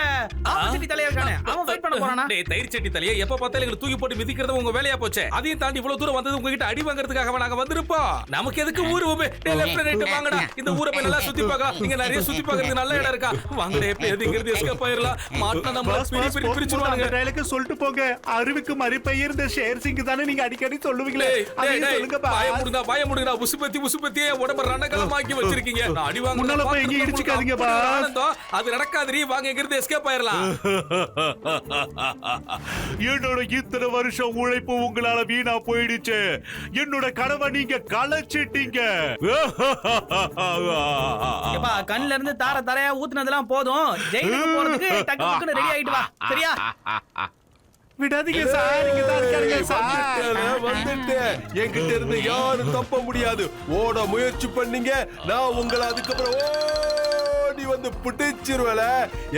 Speaker 6: ஆப்போசிட் தலையா இருக்கானே அவன் ஃபைட் பண்ண போறானா? டேய் தயிர் சட்டி தலையே, எப்ப பார்த்தாலும் எங்களை தூக்கி போட்டு மிதிக்கிறது உங்க வேலையா போச்சே. அதையும் தாண்டி இவ்வளவு தூரம் வந்தது உங்ககிட்ட அடி வாங்குறதுக்காக நாங்க வந்திருப்போம். நமக்கு எதுக்கு ஊரு ஊபே? டேய் லெஃப்ட் ரைட் வாங்கடா. இந்த ஊரை போய் நல்லா சுத்தி பார்க்கலாம். இங்க நிறைய சுத்தி பார்க்கிறதுக்கு நல்ல இடம் இருக்கா? வாங்கடே, பேதிங்கிறது எஸ்கேப் ஆயிரலாம். மாட்டனா நம்ம பிரிச்சுவானுங்க.
Speaker 12: டைலாக் சொல்லிட்டு போங்க. அறிவுக்கு மரிப்பெயர் இந்த ஷேர் சிங் தானே நீங்க அடிக்கடி சொல்லுவீங்களே. அதையும் சொல்லுங்க பா.
Speaker 6: வாய முடுங்கடா. உசுபத்தியே உடம்ப ரணகலமாக்கி வச்சிருக்கீங்க. அடி வாங்க.
Speaker 12: முன்னால போய் எங்க இடிச்சுக்காதீங்க பா.
Speaker 6: அது நடக்காதீ. வாங்க, இங்கிருந்து எஸ்கேப் ஆயிரலாம்.
Speaker 12: என்னோட இத்தனை வருஷம் உழைப்பு உங்களால வீணா போயிடுச்சு. என்னோட கனவை நீங்க கலைச்சிட்டீங்க.
Speaker 6: கண்ணுல இருந்து தாரையா ஊத்துனதெல்லாம் போதும். ஜெயிலுக்கு போறதுக்கு டக்குன்னு ரெடி ஆயிட்டு வா. சரியா?
Speaker 12: விடாதீங்க சார். இங்க தான் இருக்காங்க சார்.
Speaker 5: வந்துட்டேன். என்கிட்ட இருந்து யாரும் தப்ப முடியாது. ஓட முயற்சி பண்ணீங்க, நான் உங்களை அதுக்கப்புறம் ஓடி வந்து பிடிச்சிருவேல.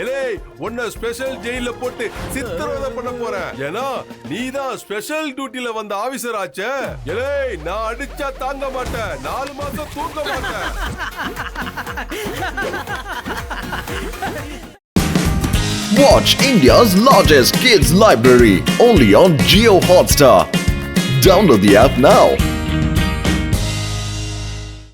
Speaker 5: எலே, உன்னை ஸ்பெஷல் ஜெயில போட்டு சித்திரவதை பண்ண போறேன். ஏன்னா நீதான் ஸ்பெஷல் டியூட்டில வந்த ஆபீசர் ஆச்சே. எலே, நான் அடிச்சா தாங்க மாட்டேன். 4 மாசம் தூங்க மாட்டேன்.
Speaker 2: Watch India's largest kids library only on Jio Hotstar. Download the app now.